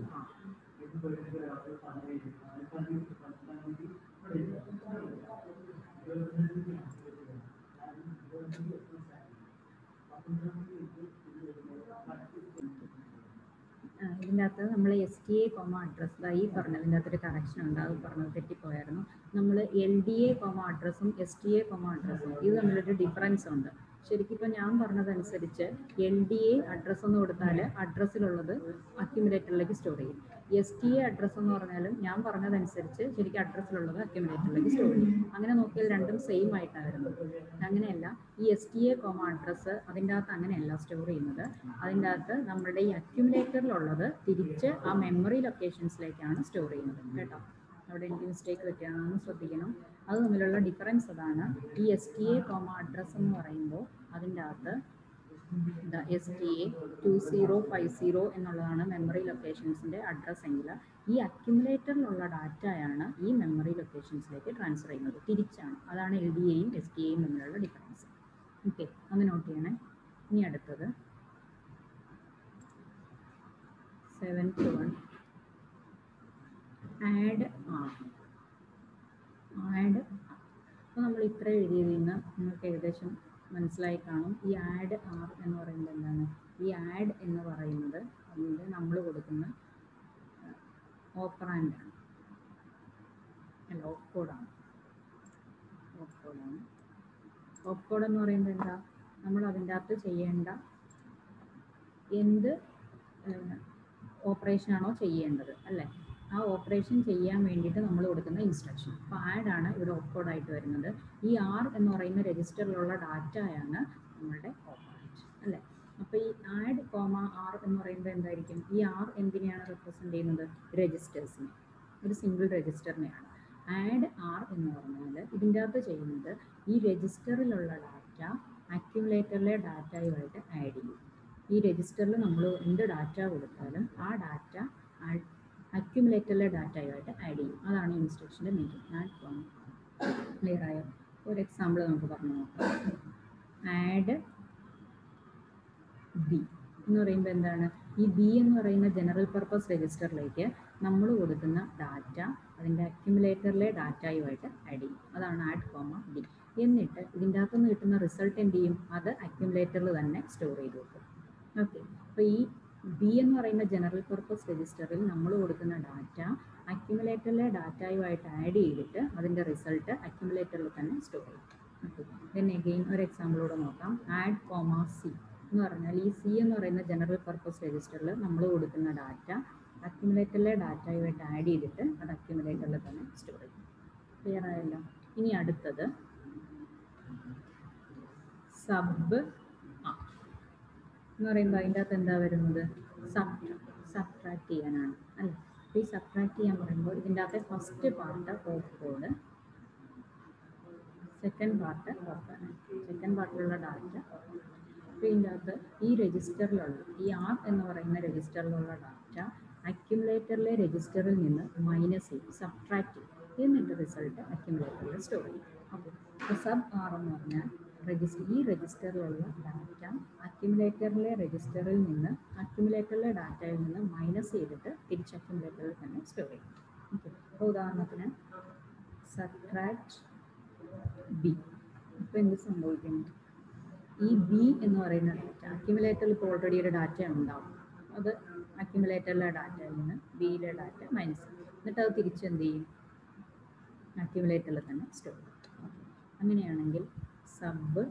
ഇതിൻ്റെ അകത്ത് നമ്മൾ STA, അഡ്രസ് ഈ പറഞ്ഞതിൻ്റെ അകത്തൊരു കറക്ഷൻ ഉണ്ട്. അത് പറഞ്ഞത് തെറ്റിപ്പോയായിരുന്നു. നമ്മൾ LDA, അഡ്രസ്സും STA, അഡ്രസ്സും ഇത് തമ്മിലൊരു ഡിഫറൻസ് ഉണ്ട്. ശരിക്കും ഇപ്പം ഞാൻ പറഞ്ഞതനുസരിച്ച് LDA അഡ്രസ്സ് എന്ന് കൊടുത്താൽ അഡ്രസ്സിലുള്ളത് അക്യുമുലേറ്ററിലേക്ക് സ്റ്റോർ ചെയ്യും. STA അഡ്രസ്സ് എന്ന് പറഞ്ഞാലും ഞാൻ പറഞ്ഞതനുസരിച്ച് ശരിക്കും അഡ്രസ്സിലുള്ളത് അക്യുമുലേറ്ററിലേക്ക് സ്റ്റോർ ചെയ്യും. അങ്ങനെ നോക്കിയാൽ രണ്ടും സെയിം ആയിട്ടാണ് വരുന്നത്. അങ്ങനെയല്ല, ഈ STA അഡ്രസ്സ് അതിൻ്റെ അകത്ത് അങ്ങനെയല്ല സ്റ്റോർ ചെയ്യുന്നത്. അതിൻ്റെ അകത്ത് നമ്മുടെ ഈ അക്യുമുലേറ്ററിലുള്ളത് തിരിച്ച് ആ മെമ്മറി ലൊക്കേഷൻസിലേക്കാണ് സ്റ്റോർ ചെയ്യുന്നത് കേട്ടോ. അവിടെ എനിക്ക് മിസ്റ്റേക്ക് പറ്റുകയാണെന്ന് ശ്രദ്ധിക്കണം. അത് തമ്മിലുള്ള ഡിഫറൻസ് അതാണ്. ഈ STA അഡ്രസ്സ് എന്ന് പറയുമ്പോൾ അതിൻ്റെ അകത്ത് STA 2050 എന്നുള്ളതാണ് മെമ്മറി ലൊക്കേഷൻസിൻ്റെ അഡ്രസ്സ് എങ്കിൽ, ഈ അക്യുമുലേറ്ററിലുള്ള ഡാറ്റയാണ് ഈ മെമ്മറി ലൊക്കേഷൻസിലേക്ക് ട്രാൻസ്ഫർ ചെയ്യുന്നത്, തിരിച്ചാണ്. അതാണ് LDAയും STAയും തമ്മിലുള്ള ഡിഫറൻസ്. ഓക്കെ, ഒന്ന് നോട്ട് ചെയ്യണേ. ഇനി അടുത്തത് 7th one, ആഡ് R. അപ്പോൾ നമ്മൾ ഇത്ര എഴുതിയതിൽ നിന്ന് നിങ്ങൾക്ക് ഏകദേശം മനസ്സിലായി കാണും. ഈ ആഡ് R എന്ന് പറയുന്നത് എന്താണ്? ഈ ആഡ് എന്ന് പറയുന്നത് അതിൻ്റെ നമ്മൾ കൊടുക്കുന്ന ഓപ്പറാൻഡാണ്, അല്ല ഓപ്കോഡാണ്. ഓപ്കോഡ് എന്ന് പറയുന്നത് എന്താ? നമ്മൾ അതിൻ്റെ അകത്ത് ചെയ്യേണ്ട എന്ത് ഓപ്പറേഷനാണോ ചെയ്യേണ്ടത് അല്ലേ, ആ ഓപ്പറേഷൻ ചെയ്യാൻ വേണ്ടിയിട്ട് നമ്മൾ കൊടുക്കുന്ന ഇൻസ്ട്രക്ഷൻ. അപ്പോൾ ആഡാണ് ഇവിടെ ഓപ്കോഡായിട്ട് വരുന്നത്. ഈ R എന്ന് പറയുന്ന രജിസ്റ്ററിലുള്ള ഡാറ്റയാണ് നമ്മളുടെ ഓപ്പറേറ്റ് അല്ലേ. അപ്പോൾ ഈ ആഡ് R എന്ന് പറയുമ്പോൾ എന്തായിരിക്കും? ഈ R എന്തിനെയാണ് റെപ്രസെൻ്റ് ചെയ്യുന്നത്? രജിസ്റ്റേഴ്സിനെ, ഒരു സിംഗിൾ രജിസ്റ്ററിനെയാണ്. ആഡ് R എന്ന് പറഞ്ഞാൽ ഇതിൻ്റെ അകത്ത് ചെയ്യുന്നത് ഈ രജിസ്റ്ററിലുള്ള ഡാറ്റ അക്യുമുലേറ്ററിലെ ഡാറ്റയുമായിട്ട് ആഡ് ചെയ്യും. ഈ രജിസ്റ്ററിൽ നമ്മൾ എന്ത് ഡാറ്റ കൊടുത്താലും ആ ഡാറ്റ അക്യുമുലേറ്ററിലെ ഡാറ്റയുമായിട്ട് ആഡ് ചെയ്യും. അതാണ് ഇൻസ്ട്രക്ഷൻ്റെ മീനിങ്. ആഡ് ക്ലിയർ ആയോ? ഒരു എക്സാമ്പിൾ നമുക്ക് പറഞ്ഞു നോക്കാം. ആഡ് B എന്ന് പറയുമ്പോൾ എന്താണ്? ഈ B എന്ന് പറയുന്ന ജനറൽ പർപ്പസ് രജിസ്റ്ററിലേക്ക് നമ്മൾ കൊടുക്കുന്ന ഡാറ്റ അതിൻ്റെ അക്യുമുലേറ്ററിലെ ഡാറ്റയുമായിട്ട് ആഡ് ചെയ്യും. അതാണ് ആഡ് D. എന്നിട്ട് ഇതിൻ്റെ അകത്തുനിന്ന് കിട്ടുന്ന റിസൾട്ട് എന്ത് ചെയ്യും? അത് അക്യുമുലേറ്ററിൽ തന്നെ സ്റ്റോർ ചെയ്ത് വെക്കും. ഓക്കെ, അപ്പോൾ ഈ B എന്ന് പറയുന്ന ജനറൽ പർപ്പസ് രജിസ്റ്ററിൽ നമ്മൾ കൊടുക്കുന്ന ഡാറ്റ അക്യുമുലേറ്ററിലെ ഡാറ്റയുമായിട്ട് ആഡ് ചെയ്തിട്ട് അതിൻ്റെ റിസൾട്ട് അക്യുമുലേറ്ററിൽ തന്നെ സ്റ്റോർ ചെയ്യും. ഓക്കെ, ദെൻ എഗെയിൻ ഒരു എക്സാമ്പിളോടെ നോക്കാം. ആഡ് C എന്ന് പറഞ്ഞാൽ ഈ C എന്ന് പറയുന്ന ജനറൽ പർപ്പസ് രജിസ്റ്ററിൽ നമ്മൾ കൊടുക്കുന്ന ഡാറ്റ അക്യുമുലേറ്ററിലെ ഡാറ്റയുമായിട്ട് ആഡ് ചെയ്തിട്ട് അത് അക്യുമുലേറ്ററിൽ തന്നെ സ്റ്റോർ ചെയ്യും. ക്ലിയർ ആയല്ലോ? ഇനി അടുത്തത് സബ് എന്ന് പറയുമ്പോൾ അതിൻ്റെ അകത്ത് എന്താ വരുന്നത്? സബ്ട്രാക്ട് ചെയ്യാനാണ് അല്ലേ. അപ്പോൾ ഈ സബ്ട്രാക്ട് ചെയ്യാൻ പറയുമ്പോൾ ഇതിൻ്റെ അകത്തെ first part opcode, second part second പാർട്ടിലുള്ള ഡാറ്റ. അപ്പോൾ ഇതിൻ്റെ അകത്ത് ഈ രജിസ്റ്ററിലുള്ള ഈ R എന്ന് പറയുന്ന രജിസ്റ്ററിലുള്ള ഡാറ്റ അക്യുമുലേറ്ററിലെ രജിസ്റ്ററിൽ നിന്ന് മൈനസ് ചെയ്യും, സബ്ട്രാക്ട് ചെയ്യും. എന്നിട്ട് റിസൾട്ട് അക്യുമുലേറ്ററിൽ സ്റ്റോർ ചെയ്യും. അപ്പോൾ സബ് R എന്ന് പറഞ്ഞാൽ ഈ രജിസ്റ്ററിലുള്ള ഡാറ്റ അക്യുമുലേറ്ററിലെ രജിസ്റ്ററിൽ നിന്ന് അക്യുമുലേറ്ററിലെ ഡാറ്റയിൽ നിന്ന് മൈനസ് ചെയ്തിട്ട് തിരിച്ച് അക്യുമുലേറ്ററിൽ തന്നെ സ്റ്റോർ ചെയ്യും. ഓക്കെ, അപ്പോൾ ഉദാഹരണത്തിന് സബ്ട്രാക്ട് B. ഇപ്പോൾ എന്ത് സംഭവിക്കുന്നു? ഈ B എന്ന് പറയുന്ന ഡാറ്റ അക്യുമുലേറ്ററിൽ ഇപ്പോൾ ഓൾറെഡി ഒരു ഡാറ്റ ഉണ്ടാവും. അത് അക്യുമുലേറ്ററിലെ ഡാറ്റയിൽ നിന്ന് Bയിലെ ഡാറ്റ മൈനസ് ചെയ്യും. എന്നിട്ട് അത് തിരിച്ച് എന്ത് ചെയ്യും? അക്യുമുലേറ്ററിൽ തന്നെ സ്റ്റോർ ചെയ്യും. അങ്ങനെയാണെങ്കിൽ സബ്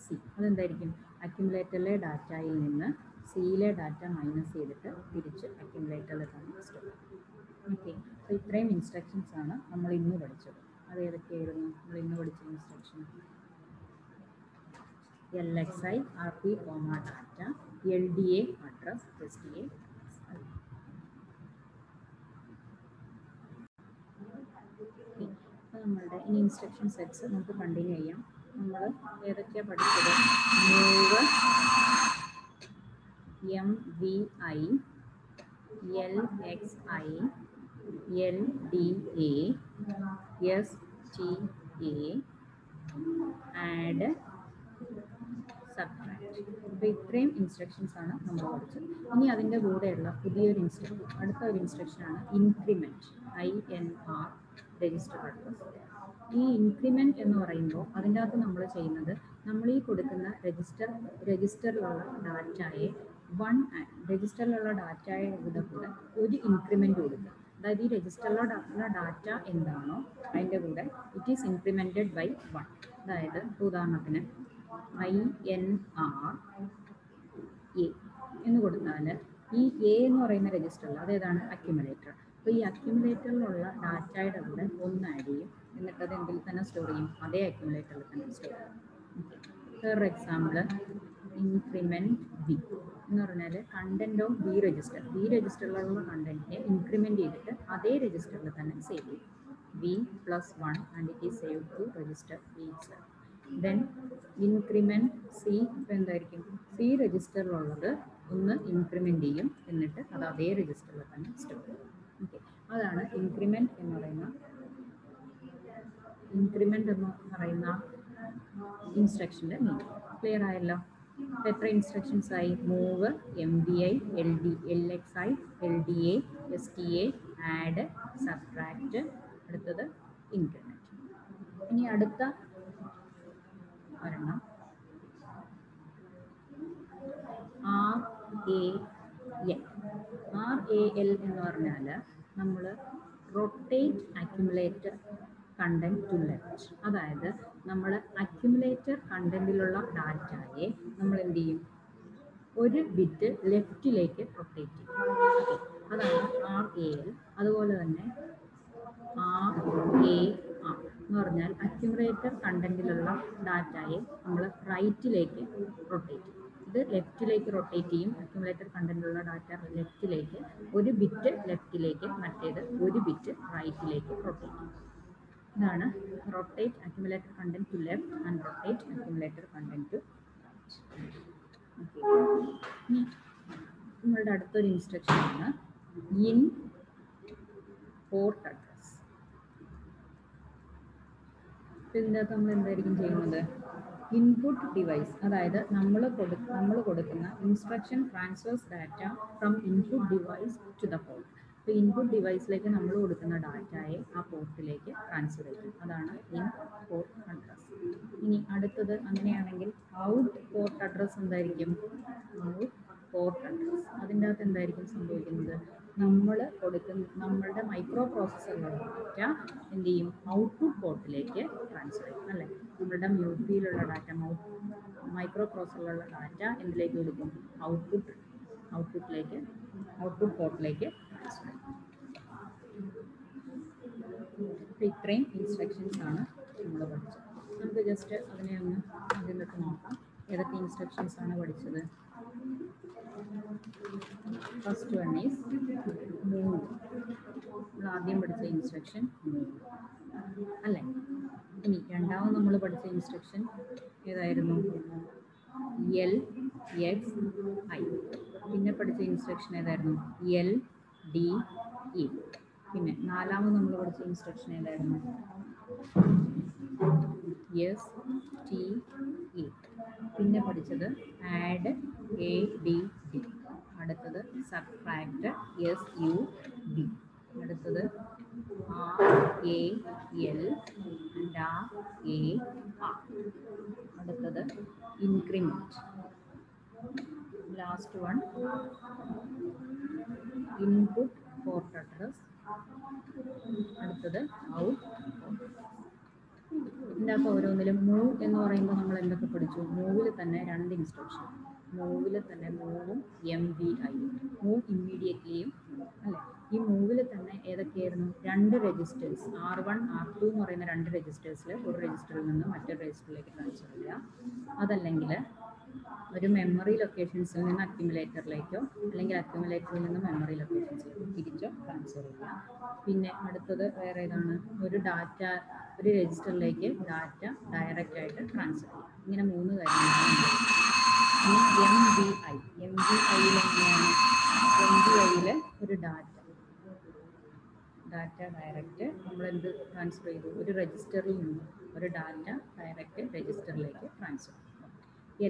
C അതെന്തായിരിക്കും? അക്യുമുലേറ്ററിലെ ഡാറ്റയിൽ നിന്ന് സിയിലെ ഡാറ്റ മൈനസ് ചെയ്തിട്ട് തിരിച്ച് അക്യുമുലേറ്ററിൽ തന്നെ സ്റ്റോർ ചെയ്യും. ഓക്കെ, അപ്പോൾ ഇത്രയും ഇൻസ്ട്രക്ഷൻസ് ആണ് നമ്മൾ ഇന്ന് പഠിച്ചത്. അത് ഏതൊക്കെയായിരുന്നു നമ്മൾ ഇന്ന് പഠിച്ച instruction? LXI RP data, LDA address, STA. അപ്പോൾ നമ്മളുടെ ഇനി ഇൻസ്ട്രക്ഷൻ സെറ്റ്സ് നമുക്ക് കണ്ടിന്യൂ ചെയ്യാം. നമ്മൾ ഏതൊക്കെയാണ് പഠിച്ചത്? Move, MVI, LXI, LDA, STA, add, subtract. അപ്പോൾ ഇത്രയും ഇൻസ്ട്രക്ഷൻസ് ആണ് നമ്മൾ പഠിച്ചത്. ഇനി അതിൻ്റെ കൂടെയുള്ള പുതിയൊരു അടുത്ത ഒരു ഇൻസ്ട്രക്ഷനാണ് ഇൻക്രിമെൻറ്റ്, INR രജിസ്റ്റർ അഡ്രസ്. ഈ ഇൻക്രിമെൻറ്റ് എന്ന് പറയുമ്പോൾ അതിൻ്റെ അകത്ത് നമ്മൾ ചെയ്യുന്നത് നമ്മൾ ഈ കൊടുക്കുന്ന രജിസ്റ്ററിലുള്ള ഡാറ്റയെ രജിസ്റ്ററിലുള്ള ഡാറ്റയുടെ കൂടെ ഒരു ഇൻക്രിമെൻറ്റ് കൊടുക്കുക. അതായത് ഈ രജിസ്റ്ററിലുള്ള ഡാറ്റ എന്താണോ അതിൻ്റെ കൂടെ ഇറ്റ് ഈസ് ഇൻക്രിമെൻറ്റഡ് ബൈ 1. അതായത് ഉദാഹരണത്തിന് INR A എന്ന് കൊടുത്താൽ ഈ എ എന്ന് പറയുന്ന രജിസ്റ്ററിൽ അതേതാണ് അക്യുമുലേറ്റർ. അപ്പോൾ ഈ അക്യുമുലേറ്ററിലുള്ള ഡാറ്റയുടെ കൂടെ ഒന്ന് ആഡ് ചെയ്യും, എന്നിട്ട് അത് എന്തിൽ തന്നെ സ്റ്റോർ ചെയ്യും, അതേ അക്യുമുലേറ്ററിൽ തന്നെ സ്റ്റോർ ചെയ്യും. ഫോർ എക്സാമ്പിൾ ഇൻക്രിമെൻറ്റ് ബി എന്ന് പറഞ്ഞാൽ content of B register, B രജിസ്റ്ററിലുള്ള കണ്ടന്റിനെ ഇൻക്രിമെൻറ്റ് ചെയ്തിട്ട് അതേ രജിസ്റ്ററിൽ തന്നെ സേവ് ചെയ്യും. B+1 and it is save to register B itself. Then increment C എന്തായിരിക്കും, സി രജിസ്റ്ററിലുള്ളത് ഒന്ന് ഇൻക്രിമെൻറ്റ് ചെയ്യും, എന്നിട്ട് അത് അതേ രജിസ്റ്ററിൽ തന്നെ സ്റ്റോർ ചെയ്യും. ഓക്കെ, അതാണ് ഇൻക്രിമെൻറ്റ് എന്ന് പറയുന്ന ഇൻസ്ട്രക്ഷൻ്റെ മീനിങ്. ക്ലിയർ ആയല്ലോ? എത്ര ഇൻസ്ട്രക്ഷൻസ് ആയി? Move, MVI, LXI, LDA, STA, add, subtract, അടുത്തത് ഇൻക്രിമെൻറ്റ്. ഇനി അടുത്ത ഒരെണ്ണം RAL എന്ന് പറഞ്ഞാൽ നമ്മൾ rotate accumulator content to left. അതായത് നമ്മൾ അക്യുമുലേറ്റർ കണ്ടന്റിലുള്ള ഡാറ്റയെ നമ്മൾ എന്ത് ചെയ്യും, ഒരു ബിറ്റ് ലെഫ്റ്റിലേക്ക് റൊട്ടേറ്റ് ചെയ്യും. അതാണ് RAL. അതുപോലെ തന്നെ RAR എന്ന് പറഞ്ഞാൽ അക്യുമുലേറ്റർ കണ്ടന്റിലുള്ള ഡാറ്റയെ നമ്മൾ റൈറ്റിലേക്ക് റൊട്ടേറ്റ് ചെയ്യും. ഇത് ലെഫ്റ്റിലേക്ക് റൊട്ടേറ്റ് ചെയ്യും. അക്യുമുലേറ്റർ കണ്ടന്റിലുള്ള ഡാറ്റ ലെഫ്റ്റിലേക്ക്, ഒരു ബിറ്റ് ലെഫ്റ്റിലേക്ക്, മറ്റേത് ഒരു ബിറ്റ് റൈറ്റിലേക്ക് റൊട്ടേറ്റ് ചെയ്യും. ഇതാണ് rotate accumulator content to left and rotate accumulator content to right. Okay, ഇനി നമ്മളുടെ അടുത്തൊരു ഇൻസ്ട്രക്ഷൻ ആണ് ഇൻ പോർട്ട് അഡ്രസ്. ഇതിൻ്റെ അകത്ത് നമ്മൾ എന്തായിരിക്കും ചെയ്യുന്നത്, ഇൻപുട്ട് ഡിവൈസ്, അതായത് നമ്മൾ കൊടുക്കുന്ന instruction transfers data from input device to the port. അപ്പോൾ ഇൻപുട്ട് ഡിവൈസിലേക്ക് നമ്മൾ കൊടുക്കുന്ന ഡാറ്റയെ ആ പോർട്ടിലേക്ക് ട്രാൻസ്ഫർ ചെയ്യും. അതാണ് ഇൻ പോർട്ട് അഡ്രസ്. ഇനി അടുത്തത് അങ്ങനെയാണെങ്കിൽ ഔട്ട് പോർട്ട് അഡ്രസ് എന്തായിരിക്കും, ഔട്ട് പോർട്ട് അഡ്രസ്. അതിൻ്റെ അകത്ത് എന്തായിരിക്കും സംഭവിക്കുന്നത്, നമ്മളുടെ മൈക്രോ പ്രോസസ്സറിലുള്ള ഡാറ്റ എന്ത് ചെയ്യും, ഔട്ട്പുട്ട് പോർട്ടിലേക്ക് ട്രാൻസ്ഫർ ചെയ്യും. അല്ലേ, നമ്മളുടെ മ്യൂസിയിലുള്ള ഡാറ്റ, മൈക്രോ പ്രോസസ്സറിലുള്ള ഡാറ്റ എന്തിലേക്ക് കൊടുക്കും, ഔട്ട്പുട്ട് പോർട്ടിലേക്ക് ട്രാൻസ്ഫർ ചെയ്യും. ഇത്രയും ഇൻസ്ട്രക്ഷൻസ് ആണ് നമ്മൾ പഠിച്ചത്. നമുക്ക് ജസ്റ്റ് അതിനെ ഒന്ന് ആദ്യം തൊട്ട് നോക്കാം. ഏതൊക്കെ ഇൻസ്ട്രക്ഷൻസ് ആണ് പഠിച്ചത്? First one is move. നമ്മൾ ആദ്യം പഠിച്ച ഇൻസ്ട്രക്ഷൻ മൂവ് അല്ലേ. ഇനി രണ്ടാമത് നമ്മൾ പഠിച്ച ഇൻസ്ട്രക്ഷൻ ഏതായിരുന്നു? LXI. പിന്നെ പഠിച്ച ഇൻസ്ട്രക്ഷൻ ഏതായിരുന്നു? LDE. പിന്നെ നാലാമത് നമ്മൾ പഠിച്ച ഇൻസ്ട്രക്ഷൻ ഏതായിരുന്നു? STE. പിന്നെ പഠിച്ചത് ആഡ് ADD. അടുത്തത് സബ്ട്രാക്ട് SUB. അടുത്തത് RAL and RAR. അടുത്തത് increment. Last one input port address. അടുത്തത് ഔട്ട്. ഇതിനകത്ത് ഓരോന്നിലും മൂവ് എന്ന് പറയുമ്പോൾ നമ്മൾ എന്തൊക്കെ പഠിച്ചു? മൂവിൽ തന്നെ രണ്ട് ഇൻസ്ട്രക്ഷൻ, മൂവിൽ തന്നെ മൂവും MVI, മൂവ് ഇമ്മീഡിയറ്റ്ലിയും അല്ലേ. ഈ മൂവിൽ തന്നെ ഏതൊക്കെയായിരുന്നു? രണ്ട് രജിസ്റ്റേഴ്സ് R1 R2 എന്ന് പറയുന്ന രണ്ട് രജിസ്റ്റേഴ്സിൽ ഒരു രജിസ്റ്ററിൽ നിന്ന് മറ്റൊരു രജിസ്റ്ററിലേക്ക് ട്രാൻസ്ഫർ ചെയ്യുക. അതല്ലെങ്കിൽ ഒരു മെമ്മറി ലൊക്കേഷൻസിൽ നിന്ന് അക്യുമുലേറ്ററിലേക്കോ അല്ലെങ്കിൽ അക്യുമുലേറ്ററിൽ നിന്ന് മെമ്മറി ലൊക്കേഷൻസിലേക്കോ തിരിച്ചോ ട്രാൻസ്ഫർ ചെയ്യുക. പിന്നെ അടുത്തത് വേറെ ഏതാണ്? ഒരു രജിസ്റ്ററിലേക്ക് ഡാറ്റ ഡയറക്റ്റ് ആയിട്ട് ട്രാൻസ്ഫർ ചെയ്യുക. ഇങ്ങനെ മൂന്ന് കാര്യങ്ങളാണ്. ഇനി MVIയിൽ എങ്ങനെയാണ്? MVIയിൽ ഒരു ഡാറ്റ ഡയറക്റ്റ് നമ്മളെന്ത് ട്രാൻസ്ഫർ ചെയ്തു? ഒരു രജിസ്റ്ററിൽ നിന്ന് ഒരു ഡാറ്റ ഡയറക്റ്റ് രജിസ്റ്ററിലേക്ക് ട്രാൻസ്ഫർ ചെയ്തു.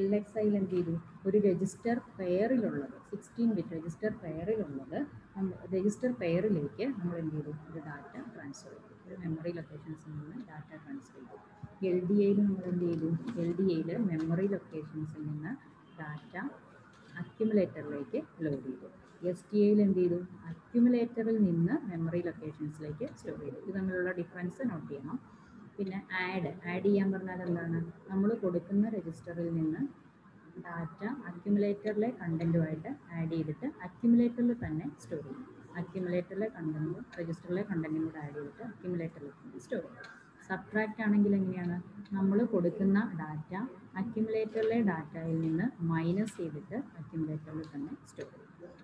LXIയിൽ എന്ത് ചെയ്തു? ഒരു രജിസ്റ്റർ പെയറിലുള്ളത് 16 ബിറ്റ് രജിസ്റ്റർ പെയറിലേക്ക് നമ്മൾ എന്ത് ചെയ്തു? ഒരു ഡാറ്റ ട്രാൻസ്ഫർ ചെയ്തു. ഒരു മെമ്മറി ലൊക്കേഷൻസിൽ നിന്ന് ഡാറ്റ ട്രാൻസ്ഫർ ചെയ്തു. LDAയിൽ നമ്മൾ എന്ത് ചെയ്തു? LDAയിൽ മെമ്മറി ലൊക്കേഷൻസിൽ നിന്ന് ഡാറ്റ അക്യുമുലേറ്ററിലേക്ക് ലോഡ് ചെയ്തു. STAയിൽ എന്ത് ചെയ്തു? അക്യുമുലേറ്ററിൽ നിന്ന് മെമ്മറി ലൊക്കേഷൻസിലേക്ക് സ്റ്റോർ ചെയ്തു. ഇത് തമ്മിലുള്ള ഡിഫറൻസ് നോട്ട് ചെയ്യണം. പിന്നെ ആഡ് ചെയ്യാൻ പറഞ്ഞാൽ എന്താണ്, നമ്മൾ കൊടുക്കുന്ന രജിസ്റ്ററിൽ നിന്ന് ഡാറ്റ അക്യുമുലേറ്ററിലെ കണ്ടന്റുമായിട്ട് ആഡ് ചെയ്തിട്ട് അക്യുമുലേറ്ററിൽ തന്നെ സ്റ്റോർ ചെയ്യും. അക്യുമുലേറ്ററിലെ കണ്ടന്റും രജിസ്റ്ററിലെ കണ്ടന്റും കൂടെ ആഡ് ചെയ്തിട്ട് അക്യുമുലേറ്ററിൽ തന്നെ സ്റ്റോർ ചെയ്യും. സബ്ട്രാക്റ്റ് ആണെങ്കിൽ എങ്ങനെയാണ്, നമ്മൾ കൊടുക്കുന്ന ഡാറ്റ അക്യുമുലേറ്ററിലെ ഡാറ്റയിൽ നിന്ന് മൈനസ് ചെയ്തിട്ട് അക്യുമുലേറ്ററിൽ തന്നെ സ്റ്റോർ ചെയ്യും.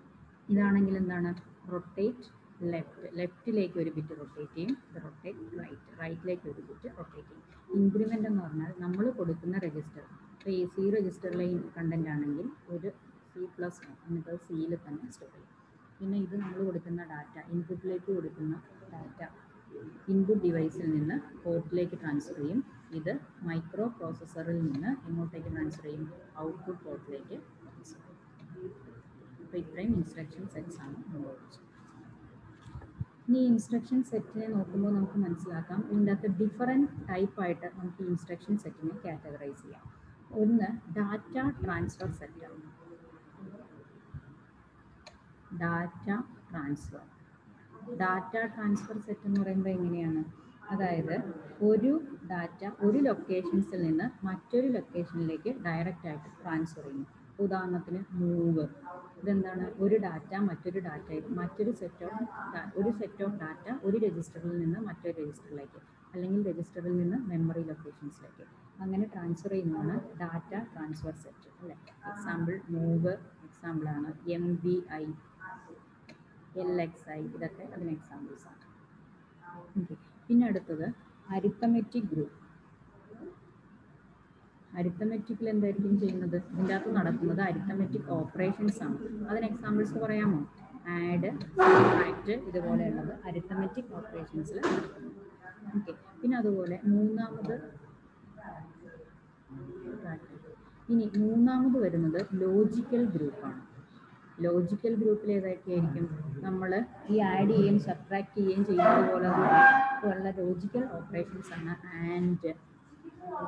ഇതാണെങ്കിൽ എന്താണ്, റൊട്ടേറ്റ് ലെഫ്റ്റിലേക്ക് ഒരു ബിറ്റ് റൊട്ടേറ്റ് ചെയ്യും, റൊട്ടേറ്റ് റൈറ്റിലേക്ക് ഒരു ബിറ്റ് റൊട്ടേറ്റ് ചെയ്യും. ഇൻക്രിമെൻ്റ് എന്ന് പറഞ്ഞാൽ നമ്മൾ കൊടുക്കുന്ന രജിസ്റ്റർ, ഇപ്പോൾ ഈ സി രജിസ്റ്ററിലെ കണ്ടന്റ് ആണെങ്കിൽ ഒരു C+1 എന്നിട്ട് സിയിൽ തന്നെ സ്റ്റോർ ചെയ്യും. പിന്നെ ഇത് നമ്മൾ കൊടുക്കുന്ന ഡാറ്റ, ഇൻപുട്ടിലേക്ക് കൊടുക്കുന്ന ഡാറ്റ ഇൻപുട്ട് ഡിവൈസിൽ നിന്ന് പോർട്ടിലേക്ക് ട്രാൻസ്ഫർ ചെയ്യും. ഇത് മൈക്രോ പ്രോസസ്സറിൽ നിന്ന് എങ്ങോട്ടേക്ക് ട്രാൻസ്ഫർ ചെയ്യും, ഔട്ട്പുട്ട് പോർട്ടിലേക്ക് ട്രാൻസ്ഫർ ചെയ്യും. അപ്പോൾ ഇത്രയും ഇൻസ്ട്രക്ഷൻ സെറ്റ്സ് ആണ് നമ്മൾ പഠിച്ചത്. ഇനി ഇൻസ്ട്രക്ഷൻ സെറ്റിനെ നോക്കുമ്പോൾ നമുക്ക് മനസ്സിലാക്കാം, ഇതിൻ്റെ അകത്ത് ഡിഫറെൻറ്റ് ടൈപ്പായിട്ട് നമുക്ക് ഈ ഇൻസ്ട്രക്ഷൻ സെറ്റിനെ കാറ്റഗറൈസ് ചെയ്യാം. ഒന്ന് ഡാറ്റ ട്രാൻസ്ഫർ സെറ്റാണ്. ഡാറ്റ ട്രാൻസ്ഫർ സെറ്റ് എന്ന് പറയുമ്പോൾ എങ്ങനെയാണ്, അതായത് ഒരു ഡാറ്റ ഒരു ലൊക്കേഷൻസിൽ നിന്ന് മറ്റൊരു ലൊക്കേഷനിലേക്ക് ഡയറക്റ്റ് ആയിട്ട് ട്രാൻസ്ഫർ ചെയ്യുന്നു. ഉദാഹരണത്തിന് മൂവ്, ഇതെന്താണ്, ഒരു ഡാറ്റ മറ്റൊരു സെറ്റ് ഓഫ് ഡാറ്റ ഒരു രജിസ്റ്ററിൽ നിന്ന് മറ്റൊരു രജിസ്റ്ററിലേക്ക്, അല്ലെങ്കിൽ രജിസ്റ്ററിൽ നിന്ന് മെമ്മറി ലൊക്കേഷൻസിലേക്ക് അങ്ങനെ ട്രാൻസ്ഫർ ചെയ്യുന്നതാണ് ഡാറ്റ ട്രാൻസ്ഫർ സെറ്റ് അല്ലേ. എക്സാമ്പിൾ മൂവ് എക്സാമ്പിളാണ്, MVI, LXI ഇതൊക്കെ അതിന് എക്സാമ്പിൾസ് ആണ്. ഓക്കെ, പിന്നെ അടുത്തത് അരിത്തമെറ്റിക് ഗ്രൂപ്പ്. അരിത്തമെറ്റിക്കിൽ എന്തായിരിക്കും ചെയ്യുന്നത്, ഇതിൻ്റെ അകത്ത് നടക്കുന്നത് അരിത്തമെറ്റിക് ഓപ്പറേഷൻസ് ആണ്. അതിന് എക്സാമ്പിൾസ് പറയാമോ, ആഡ്, സബ്ട്രാക്റ്റ് ഇതുപോലെയുള്ളത് അരിത്തമെറ്റിക് ഓപ്പറേഷൻസിൽ നടക്കുന്നു. ഓക്കെ, പിന്നെ അതുപോലെ മൂന്നാമത് വരുന്നത് ലോജിക്കൽ ഗ്രൂപ്പാണ്. ലോജിക്കൽ ഗ്രൂപ്പിൽ ഏതൊക്കെയായിരിക്കും, നമ്മൾ ഈ ആഡ് ചെയ്യുകയും സബ്ട്രാക്ട് ചെയ്യുകയും ചെയ്യുന്നത് പോലെ ഉള്ള ലോജിക്കൽ ഓപ്പറേഷൻസ് ആണ് ആൻഡ്,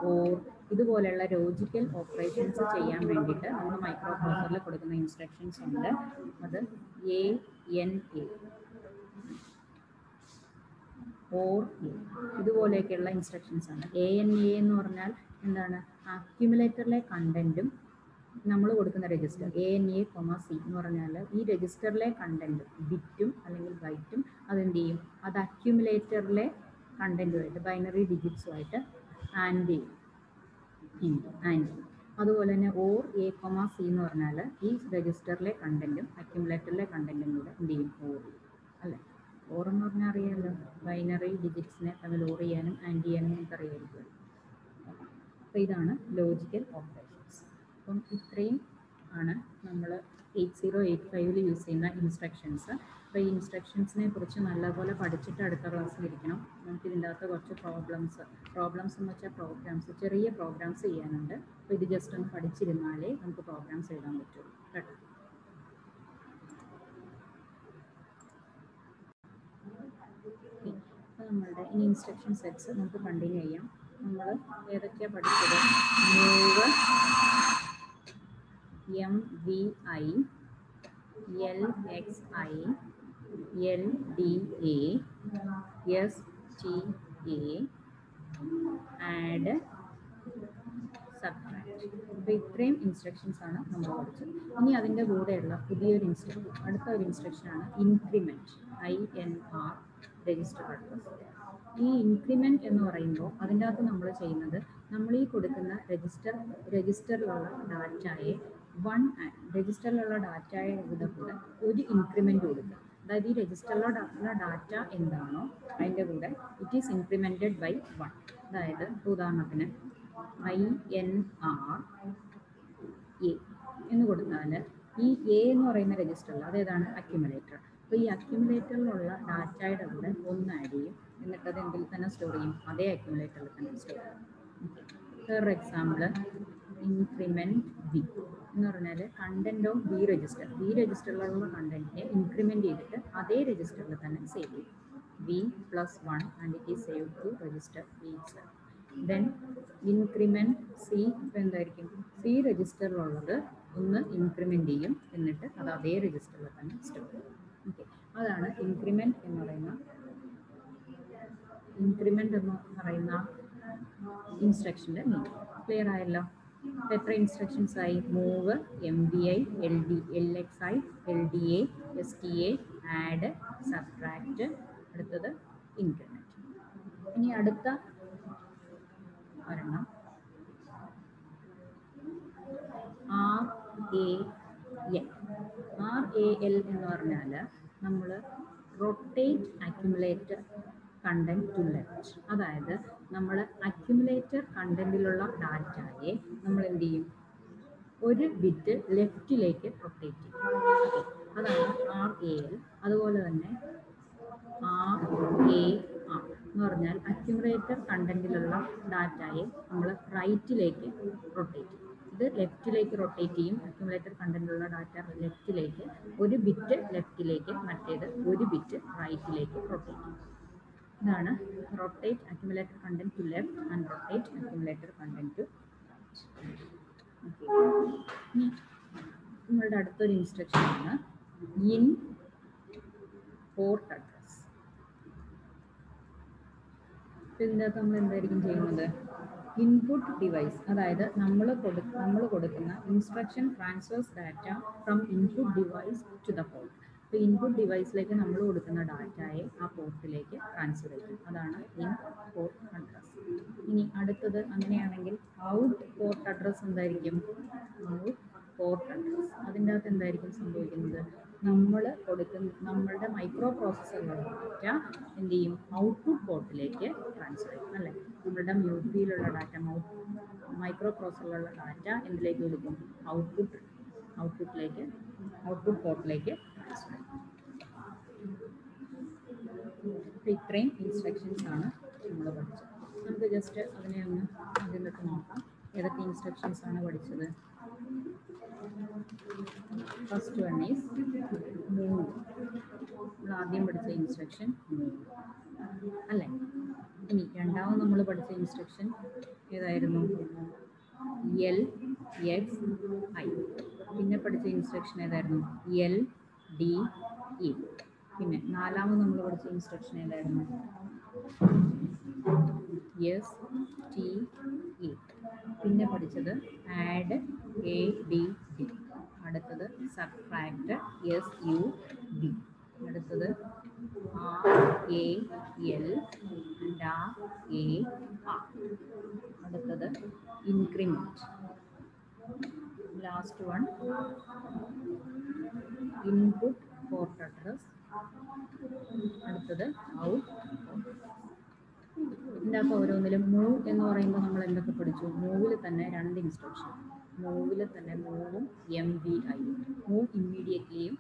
ഓർ ഇതുപോലെയുള്ള ലോജിക്കൽ ഓപ്പറേഷൻസ് ചെയ്യാൻ വേണ്ടിയിട്ട് നമ്മൾ മൈക്രോ പ്രോസസറിൽ കൊടുക്കുന്ന ഇൻസ്ട്രക്ഷൻസ് ഉണ്ട്. അത് ANA, ഓർ ഇതുപോലെയൊക്കെയുള്ള ഇൻസ്ട്രക്ഷൻസ് ആണ്. ANA എന്ന് പറഞ്ഞാൽ എന്താണ്, അക്യുമുലേറ്ററിലെ കണ്ടന്റും നമ്മൾ കൊടുക്കുന്ന രജിസ്റ്റർ ANA, C എന്ന് പറഞ്ഞാൽ ഈ രജിസ്റ്ററിലെ കണ്ടന്റ് ബിറ്റും അല്ലെങ്കിൽ ബൈറ്റും അതെന്ത് ചെയ്യും, അത് അക്യുമുലേറ്ററിലെ കണ്ടന്റുമായിട്ട് ബൈനറി ഡിജിറ്റ്സുമായിട്ട് ആൻഡ് ചെയ്യും. അതുപോലെ തന്നെ ഓർ A, C എന്ന് പറഞ്ഞാൽ ഈ രജിസ്റ്ററിലെ കണ്ടന്റും അക്യുമുലേറ്ററിലെ കണ്ടന്റും കൂടെ എന്ത് ചെയ്യും, ഓർ അല്ലേ. ഓർ എന്ന് പറഞ്ഞാൽ അറിയാമല്ലോ, ബൈനറി ഡിജിറ്റ്സിനെ തമ്മിൽ ഓർ ചെയ്യാനും ആൻഡ് ചെയ്യാനും നമുക്ക് അറിയാമായിരിക്കും. അപ്പോൾ ഇതാണ് ലോജിക്കൽ ഓപ്പറേഷൻസ്. അപ്പം ഇത്രയും ആണ് നമ്മൾ 8085 യൂസ് ചെയ്യുന്ന ഇൻസ്ട്രക്ഷൻസ്. അപ്പോൾ ഈ ഇൻസ്ട്രക്ഷൻസിനെ കുറിച്ച് നല്ലപോലെ പഠിച്ചിട്ട് അടുത്ത ക്ലാസ്സിലിരിക്കണം. നമുക്ക് ഇതിൻ്റെ അകത്ത് കുറച്ച് പ്രോബ്ലംസ് എന്ന് വെച്ചാൽ പ്രോഗ്രാംസ്, ചെറിയ പ്രോഗ്രാംസ് ചെയ്യാനുണ്ട്. അപ്പോൾ ഇത് ജസ്റ്റ് ഒന്ന് പഠിച്ചിരുന്നാലേ നമുക്ക് പ്രോഗ്രാംസ് എഴുതാൻ പറ്റുള്ളൂ കേട്ടോ. അപ്പോൾ നമ്മളുടെ ഈ ഇൻസ്ട്രക്ഷൻ സെറ്റ്സ് നമുക്ക് കണ്ടിന്യൂ ചെയ്യാം. നമ്മൾ ഏതൊക്കെയാണ് പഠിച്ചത്, move, MVI, LXI, LDA, STA, add, subtract. അപ്പോൾ ഇത്രയും ഇൻസ്ട്രക്ഷൻസ് ആണ് നമ്മൾ പഠിച്ചത്. ഇനി അതിൻ്റെ കൂടെയുള്ള പുതിയൊരു അടുത്ത ഒരു ഇൻസ്ട്രക്ഷനാണ് ഇൻക്രിമെൻറ്റ്, INR, രജിസ്റ്റർ അഡ്രസ്. ഈ ഇൻക്രിമെൻറ്റ് എന്ന് പറയുമ്പോൾ അതിൻ്റെ അകത്ത് നമ്മൾ ചെയ്യുന്നത്, നമ്മൾ ഈ കൊടുക്കുന്ന രജിസ്റ്ററിലുള്ള ഡാറ്റയെ രജിസ്റ്ററിലുള്ള ഡാറ്റയുടെ കൂടെ ഒരു ഇൻക്രിമെൻറ്റ് കൊടുക്കുക. അതായത് ഈ രജിസ്റ്ററിലുള്ള ഡാറ്റ എന്താണോ അതിൻ്റെ കൂടെ ഇറ്റ് ഈസ് ഇൻക്രിമെൻറ്റഡ് ബൈ 1. അതായത് ഉദാഹരണത്തിന് INR A എന്ന് കൊടുത്താൽ ഈ A എന്ന് പറയുന്ന രജിസ്റ്ററിൽ അതേതാണ്, അക്യുമുലേറ്റർ. അപ്പോൾ ഈ അക്യുമുലേറ്ററിലുള്ള ഡാറ്റയുടെ കൂടെ 1 ആഡ് ചെയ്യും, എന്നിട്ട് അത് എന്തിൽ തന്നെ സ്റ്റോർ ചെയ്യും, അതേ അക്യുമുലേറ്ററിൽ തന്നെ സ്റ്റോർ ചെയ്യും. വേറൊരു എക്സാമ്പിൾ ഇൻക്രിമെൻറ്റ് V എന്ന് പറഞ്ഞാൽ കണ്ടന്റ് ഓഫ് B രജിസ്റ്ററിലുള്ള കണ്ടന്റിനെ ഇൻക്രിമെൻറ്റ് ചെയ്തിട്ട് അതേ രജിസ്റ്ററിൽ തന്നെ സേവ് ചെയ്യും. V+1 and it is save to register B itself. Then increment C, ഇപ്പോൾ എന്തായിരിക്കും, C രജിസ്റ്ററിലുള്ളത് ഒന്ന് ഇൻക്രിമെൻറ്റ് ചെയ്യും, എന്നിട്ട് അത് അതേ രജിസ്റ്ററിൽ തന്നെ സ്റ്റോർ ചെയ്യും. ഓക്കെ, അതാണ് ഇൻക്രിമെൻറ്റ് എന്ന് പറയുന്ന ഇൻക്രിമെൻ്റ് എന്ന് പറയുന്ന ഇൻസ്ട്രക്ഷൻ്റെ മീനിങ്. ക്ലിയർ ആയല്ലോ? എത്ര ഇൻസ്ട്രക്ഷൻസ് ആയി? Move, MVI, LXI, LDA, STA, add, subtract, അടുത്തത് ഇൻക്രിമെൻറ്റ്. ഇനി അടുത്ത ഒരെണ്ണം RAL എന്ന് പറഞ്ഞാൽ നമ്മൾ rotate accumulator content to left. അതായത് നമ്മൾ അക്യുമുലേറ്റർ കണ്ടന്റിലുള്ള ഡാറ്റയെ നമ്മൾ എന്ത് ചെയ്യും? ഒരു ബിറ്റ് ലെഫ്റ്റിലേക്ക് റൊട്ടേറ്റ് ചെയ്യും. അതാണ് RAL. അതുപോലെ തന്നെ RAR എന്ന് പറഞ്ഞാൽ അക്യുമുലേറ്റർ കണ്ടന്റിലുള്ള ഡാറ്റയെ നമ്മൾ റൈറ്റിലേക്ക് റൊട്ടേറ്റ് ചെയ്യും. ഇത് ലെഫ്റ്റിലേക്ക് റൊട്ടേറ്റ് ചെയ്യും. അക്യുമുലേറ്റർ കണ്ടന്റിലുള്ള ഡാറ്റ ലെഫ്റ്റിലേക്ക്, ഒരു ബിറ്റ് ലെഫ്റ്റിലേക്ക്, മറ്റേത് ഒരു ബിറ്റ് റൈറ്റിലേക്ക് റൊട്ടേറ്റ് ചെയ്യും. ഇതാണ് rotate accumulator content to left and rotate accumulator content to right. ഇനി നമ്മളുടെ അടുത്തൊരു ഇൻസ്ട്രക്ഷൻ ആണ് ഇൻ പോർട്ട് അഡ്രസ്. ഇതിനകത്ത് നമ്മൾ എന്തായിരിക്കും ചെയ്യുന്നത്? ഇൻപുട്ട് ഡിവൈസ്, അതായത് നമ്മൾ കൊടുക്കുന്ന instruction transfers data from input device to the port. അപ്പോൾ ഇൻപുട്ട് ഡിവൈസിലേക്ക് നമ്മൾ കൊടുക്കുന്ന ഡാറ്റയെ ആ പോർട്ടിലേക്ക് ട്രാൻസ്ഫർ ചെയ്യും. അതാണ് ഇൻ പോർട്ട് അഡ്രസ്. ഇനി അടുത്തത് അങ്ങനെയാണെങ്കിൽ ഔട്ട് പോർട്ട് അഡ്രസ് എന്തായിരിക്കും? Out port address. അതിൻ്റെ അകത്ത് എന്തായിരിക്കും സംഭവിക്കുന്നത്? നമ്മളുടെ മൈക്രോ പ്രോസസ്സറിലുള്ള ഡാറ്റ എന്ത് ചെയ്യും? ഔട്ട്പുട്ട് പോർട്ടിലേക്ക് ട്രാൻസ്ഫർ ചെയ്യും അല്ലേ? നമ്മളുടെ മ്യൂസിയിലുള്ള ഡാറ്റ, മൈക്രോ പ്രോസസ്സറിലുള്ള ഡാറ്റ എന്തിലേക്ക് കൊടുക്കും? ഔട്ട്പുട്ട് പോർട്ടിലേക്ക് ട്രാൻസ്ഫർ ചെയ്യും. അപ്പോൾ ഇത്രയും ഇൻസ്ട്രക്ഷൻസ് ആണ് നമ്മൾ പഠിച്ചത്. നമുക്ക് ജസ്റ്റ് അതിനെ ഒന്ന് അതിനൊക്കെ നോക്കാം. ഏതൊക്കെ ഇൻസ്ട്രക്ഷൻസ് ആണ് പഠിച്ചത്? First one is move. നമ്മൾ ആദ്യം പഠിച്ച ഇൻസ്ട്രക്ഷൻ മൂവ് അല്ലേ? ഇനി രണ്ടാമത് നമ്മൾ പഠിച്ച ഇൻസ്ട്രക്ഷൻ ഏതായിരുന്നു? LXI. പിന്നെ പഠിച്ച ഇൻസ്ട്രക്ഷൻ ഏതായിരുന്നു? LDE. പിന്നെ നാലാമത് നമ്മൾ പഠിച്ച ഇൻസ്ട്രക്ഷൻ ഏതായിരുന്നു? STA. പിന്നെ പഠിച്ചത് ആഡ്, ADD. അടുത്തത് സബ്ട്രാക്ട്, SUB. അടുത്തത് RAL and RAR. അടുത്തത് increment. Last one input port address. അടുത്തത് ഔട്ട്. ഇതിൻ്റെ അകത്ത് ഓരോന്നിലും മൂവ് എന്ന് പറയുമ്പോൾ നമ്മൾ എന്തൊക്കെ പഠിച്ചു? മൂവിൽ തന്നെ രണ്ട് ഇൻസ്ട്രക്ഷൻ. മൂവിൽ തന്നെ മൂവും MVI, മൂവ് ഇമ്മീഡിയറ്റ്ലിയും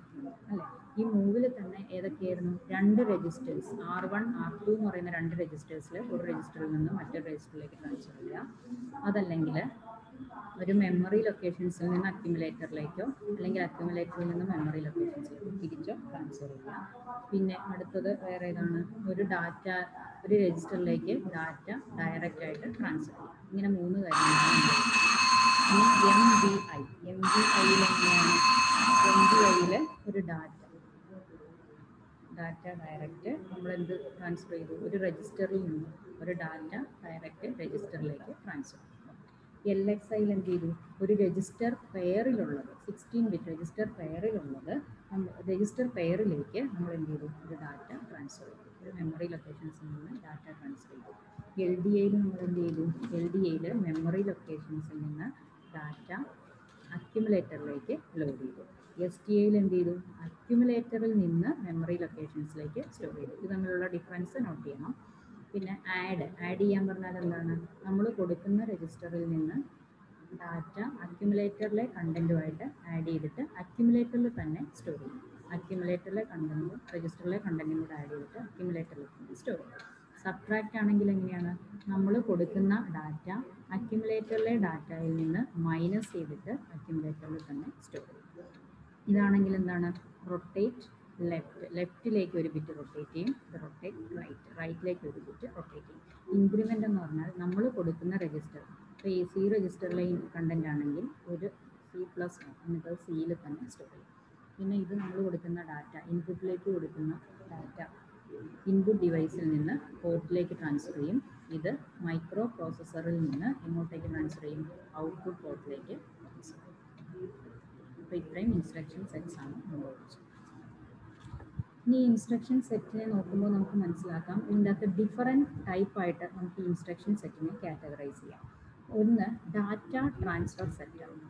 അല്ലേ? ഈ മൂവിൽ തന്നെ ഏതൊക്കെയായിരുന്നു? രണ്ട് രജിസ്റ്റേഴ്സ് R1 R2 എന്ന് പറയുന്ന രണ്ട് രജിസ്റ്റേഴ്സിൽ ഒരു രജിസ്റ്ററിൽ നിന്ന് മറ്റൊരു രജിസ്റ്ററിലേക്ക് ട്രാൻസ്ഫർ ചെയ്യുക. അതല്ലെങ്കിൽ ഒരു മെമ്മറി ലൊക്കേഷൻസിൽ നിന്ന് അക്യുമുലേറ്ററിലേക്കോ അല്ലെങ്കിൽ അക്യുമുലേറ്ററിൽ നിന്ന് മെമ്മറി ലൊക്കേഷൻസിലേക്കോ തിരിച്ചോ ട്രാൻസ്ഫർ ചെയ്യുക. പിന്നെ അടുത്തത് വേറെ ഏതാണ്? ഒരു രജിസ്റ്ററിലേക്ക് ഡാറ്റ ഡയറക്റ്റ് ആയിട്ട് ട്രാൻസ്ഫർ ചെയ്യുക. ഇങ്ങനെ മൂന്ന് കാര്യങ്ങളാണ്. ഇനി MVIയിൽ എങ്ങനെയാണ്? MVIയിൽ ഒരു ഡാറ്റ ഡയറക്റ്റ് നമ്മൾ എന്ത് ട്രാൻസ്ഫർ ചെയ്തു? ഒരു രജിസ്റ്ററിൽ നിന്ന് ഒരു ഡാറ്റ ഡയറക്റ്റ് രജിസ്റ്ററിലേക്ക് ട്രാൻസ്ഫർ ചെയ്തു. LXIയിൽ എന്ത് ചെയ്തു? ഒരു രജിസ്റ്റർ പെയറിലുള്ളത് 16 ബിറ്റ് രജിസ്റ്റർ പെയറിലുള്ളത് രജിസ്റ്റർ പെയറിലേക്ക് നമ്മൾ എന്ത് ചെയ്തു? ഒരു ഡാറ്റ ട്രാൻസ്ഫർ ചെയ്തു. ഒരു മെമ്മറി ലൊക്കേഷൻസിൽ നിന്ന് ഡാറ്റ ട്രാൻസ്ഫർ ചെയ്തു. LDAയിൽ നമ്മൾ എന്ത് ചെയ്തു? LDAയിൽ മെമ്മറി ലൊക്കേഷൻസിൽ നിന്ന് ഡാറ്റ അക്യുമുലേറ്ററിലേക്ക് ലോഡ് ചെയ്തു. STAയിൽ എന്ത് ചെയ്തു? അക്യുമുലേറ്ററിൽ നിന്ന് മെമ്മറി ലൊക്കേഷൻസിലേക്ക് സ്റ്റോർ ചെയ്തു. ഇത് തമ്മിലുള്ള ഡിഫറൻസ് നോട്ട് ചെയ്യണം. പിന്നെ ആഡ് ചെയ്യാൻ പറഞ്ഞാൽ എന്താണ്? നമ്മൾ കൊടുക്കുന്ന രജിസ്റ്ററിൽ നിന്ന് ഡാറ്റ അക്യുമുലേറ്ററിലെ കണ്ടന്റുമായിട്ട് ആഡ് ചെയ്തിട്ട് അക്യുമുലേറ്ററിൽ തന്നെ സ്റ്റോർ ചെയ്യും. അക്യുമുലേറ്ററിലെ കണ്ടന്റും രജിസ്റ്ററിലെ കണ്ടന്റും കൂടെ ആഡ് ചെയ്തിട്ട് അക്യുമുലേറ്ററിൽ തന്നെ സ്റ്റോർ ചെയ്യും. സബ്ട്രാക്ട് ആണെങ്കിൽ എങ്ങനെയാണ്? നമ്മൾ കൊടുക്കുന്ന ഡാറ്റ അക്യുമുലേറ്ററിലെ ഡാറ്റയിൽ നിന്ന് മൈനസ് ചെയ്തിട്ട് അക്യുമുലേറ്ററിൽ തന്നെ സ്റ്റോർ ചെയ്യും. ഇതാണെങ്കിൽ എന്താണ്? റൊട്ടേറ്റ് ലെഫ്റ്റിലേക്ക് ഒരു ബിറ്റ് റൊട്ടേറ്റ് ചെയ്യും. റൊട്ടേറ്റ് റൈറ്റിലേക്ക് ഒരു ബിറ്റ് റൊട്ടേറ്റ് ചെയ്യും. ഇൻക്രിമെൻ്റ് എന്ന് പറഞ്ഞാൽ നമ്മൾ കൊടുക്കുന്ന രജിസ്റ്റർ, ഇപ്പോൾ ഈ C രജിസ്റ്ററിലെ കണ്ടന്റ് ആണെങ്കിൽ ഒരു C+1 എന്നിട്ട് Cയിൽ തന്നെ സ്റ്റോർ ചെയ്യും. പിന്നെ ഇത് നമ്മൾ കൊടുക്കുന്ന ഡാറ്റ, ഇൻപുട്ടിലേക്ക് കൊടുക്കുന്ന ഡാറ്റ ഇൻപുട്ട് ഡിവൈസിൽ നിന്ന് പോർട്ടിലേക്ക് ട്രാൻസ്ഫർ ചെയ്യും. ഇത് മൈക്രോ പ്രോസസ്സറിൽ നിന്ന് എങ്ങോട്ടേക്ക് ട്രാൻസ്ഫർ ചെയ്യും? ഔട്ട്പുട്ട് പോർട്ടിലേക്ക് ട്രാൻസ്ഫർ ചെയ്യും. അപ്പോൾ ഇത്രയും ഇൻസ്ട്രക്ഷൻ സെറ്റ്സ് ആണ് നമ്മൾ പഠിച്ചത്. ഇനി ഇൻസ്ട്രക്ഷൻ സെറ്റിനെ നോക്കുമ്പോൾ നമുക്ക് മനസ്സിലാക്കാം ഇതിൻ്റെ അകത്ത് ഡിഫറെൻറ്റ് ടൈപ്പായിട്ട് നമുക്ക് ഇൻസ്ട്രക്ഷൻ സെറ്റിനെ കാറ്റഗറൈസ് ചെയ്യാം. ഒന്ന് ഡാറ്റ ട്രാൻസ്ഫർ സെറ്റാണ്.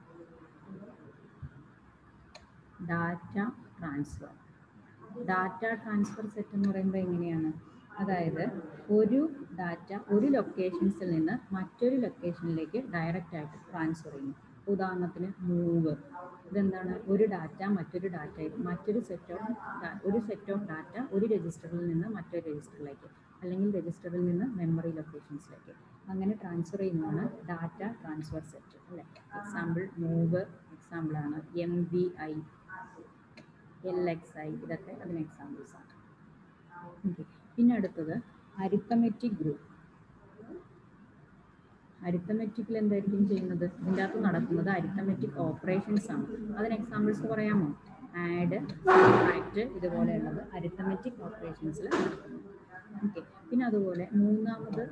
ഡാറ്റ ട്രാൻസ്ഫർ സെറ്റ് എന്ന് പറയുമ്പോൾ എങ്ങനെയാണ്? അതായത് ഒരു ഡാറ്റ ഒരു ലൊക്കേഷൻസിൽ നിന്ന് മറ്റൊരു ലൊക്കേഷനിലേക്ക് ഡയറക്റ്റ് ആയിട്ട് ട്രാൻസ്ഫർ ചെയ്യുന്നു. ഉദാഹരണത്തിന് മൂവ്. ഇതെന്താണ്? ഒരു ഡാറ്റ മറ്റൊരു ഡാറ്റയിൽ ഒരു സെറ്റ് ഓഫ് ഡാറ്റ ഒരു രജിസ്റ്ററിൽ നിന്ന് മറ്റൊരു രജിസ്റ്ററിലേക്ക്, അല്ലെങ്കിൽ രജിസ്റ്ററിൽ നിന്ന് മെമ്മറി ലൊക്കേഷൻസിലേക്ക് അങ്ങനെ ട്രാൻസ്ഫർ ചെയ്യുന്നതാണ് ഡാറ്റ ട്രാൻസ്ഫർ സെറ്റ് അല്ലേ. എക്സാമ്പിൾ മൂവ് എക്സാമ്പിളാണ്. MVI, LXI ഇതൊക്കെ അതിന് എക്സാമ്പിൾസ് ആണ്. ഓക്കെ. പിന്നെ അടുത്തത് അരിത്തമെറ്റിക് ഗ്രൂപ്പ്. അരിത്തമെറ്റിക്കിൽ എന്തായിരിക്കും ചെയ്യുന്നത്? ഇതിൻ്റെ അകത്ത് നടക്കുന്നത് അരിത്തമെറ്റിക് ഓപ്പറേഷൻസ് ആണ്. അതിന് എക്സാമ്പിൾസ് പറയാമോ? ആഡ്, സബ്ട്രാക്ട് ഇതുപോലെയുള്ളത് അരിത്തമെറ്റിക് ഓപ്പറേഷൻസിൽ നടക്കുന്നു. ഓക്കെ. പിന്നെ അതുപോലെ മൂന്നാമത്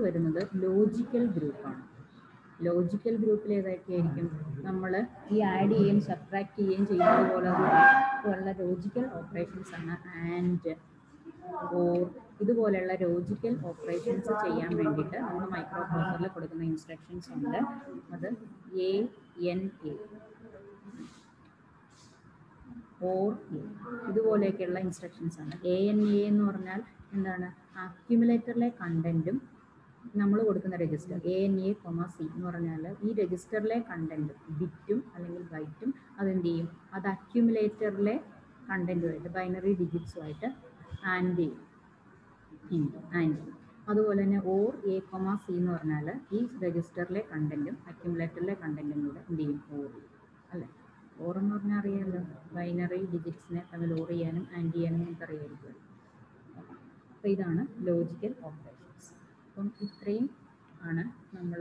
വരുന്നത് ലോജിക്കൽ ഗ്രൂപ്പാണ്. ലോജിക്കൽ ഗ്രൂപ്പിൽ ഏതൊക്കെയായിരിക്കും? നമ്മൾ ഈ ആഡ് ചെയ്യുകയും സബ്ട്രാക്ട് ചെയ്യുകയും ചെയ്യുന്നത് പോലുള്ള ലോജിക്കൽ ഓപ്പറേഷൻസ് ആണ്. ആൻഡ്, ഓർ ഇതുപോലെയുള്ള ലോജിക്കൽ ഓപ്പറേഷൻസ് ചെയ്യാൻ വേണ്ടിയിട്ട് നമ്മൾ മൈക്രോ പ്രോസസറിൽ കൊടുക്കുന്ന ഇൻസ്ട്രക്ഷൻസ് ഉണ്ട്. അത് ANA, ഓർ ഇതുപോലെയൊക്കെയുള്ള ഇൻസ്ട്രക്ഷൻസ് ആണ്. ANA എന്ന് പറഞ്ഞാൽ എന്താണ്? അക്യുമുലേറ്ററിലെ കണ്ടന്റും നമ്മൾ കൊടുക്കുന്ന രജിസ്റ്റർ ANA, C എന്ന് പറഞ്ഞാൽ ഈ രജിസ്റ്ററിലെ കണ്ടന്റ് ബിറ്റും അല്ലെങ്കിൽ ബൈറ്റും അതെന്ത് ചെയ്യും? അത് അക്യുമുലേറ്ററിലെ കണ്ടന്റുമായിട്ട് ബൈനറി ഡിജിറ്റ്സുമായിട്ട് ആൻഡ് ചെയ്യും. അതുപോലെ തന്നെ ഓർ A, C എന്ന് പറഞ്ഞാൽ ഈ രജിസ്റ്ററിലെ കണ്ടന്റും അക്യുമുലേറ്ററിലെ കണ്ടന്റും കൂടെ എന്ത് ചെയ്യും? ഓർ അല്ലേ. ഓർ എന്ന് പറഞ്ഞാൽ അറിയാമല്ലോ, ബൈനറി ഡിജിറ്റ്സിനെ തമ്മിൽ ഓർ ചെയ്യാനും ആൻഡ് ചെയ്യാനും നമുക്ക് അറിയാമായിരിക്കും. അപ്പോൾ ഇതാണ് ലോജിക്കൽ ഓപ്പറേഷൻസ്. അപ്പം ഇത്രയും ആണ് നമ്മൾ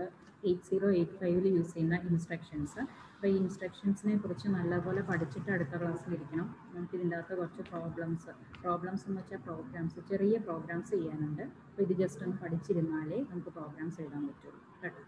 8085 യൂസ് ചെയ്യുന്ന ഇൻസ്ട്രക്ഷൻസ്. അപ്പോൾ ഈ ഇൻസ്ട്രക്ഷൻസിനെ കുറിച്ച് നല്ലപോലെ പഠിച്ചിട്ട് അടുത്ത ക്ലാസ്സിലിരിക്കണം. നമുക്ക് ഇതിൻ്റെ അകത്ത് കുറച്ച് പ്രോബ്ലംസ് എന്ന് വെച്ചാൽ പ്രോഗ്രാംസ്, ചെറിയ പ്രോഗ്രാംസ് ചെയ്യാനുണ്ട്. അപ്പോൾ ഇത് ജസ്റ്റ് ഒന്ന് പഠിച്ചിരുന്നാലേ നമുക്ക് പ്രോഗ്രാംസ് എഴുതാൻ പറ്റുള്ളൂ കേട്ടോ.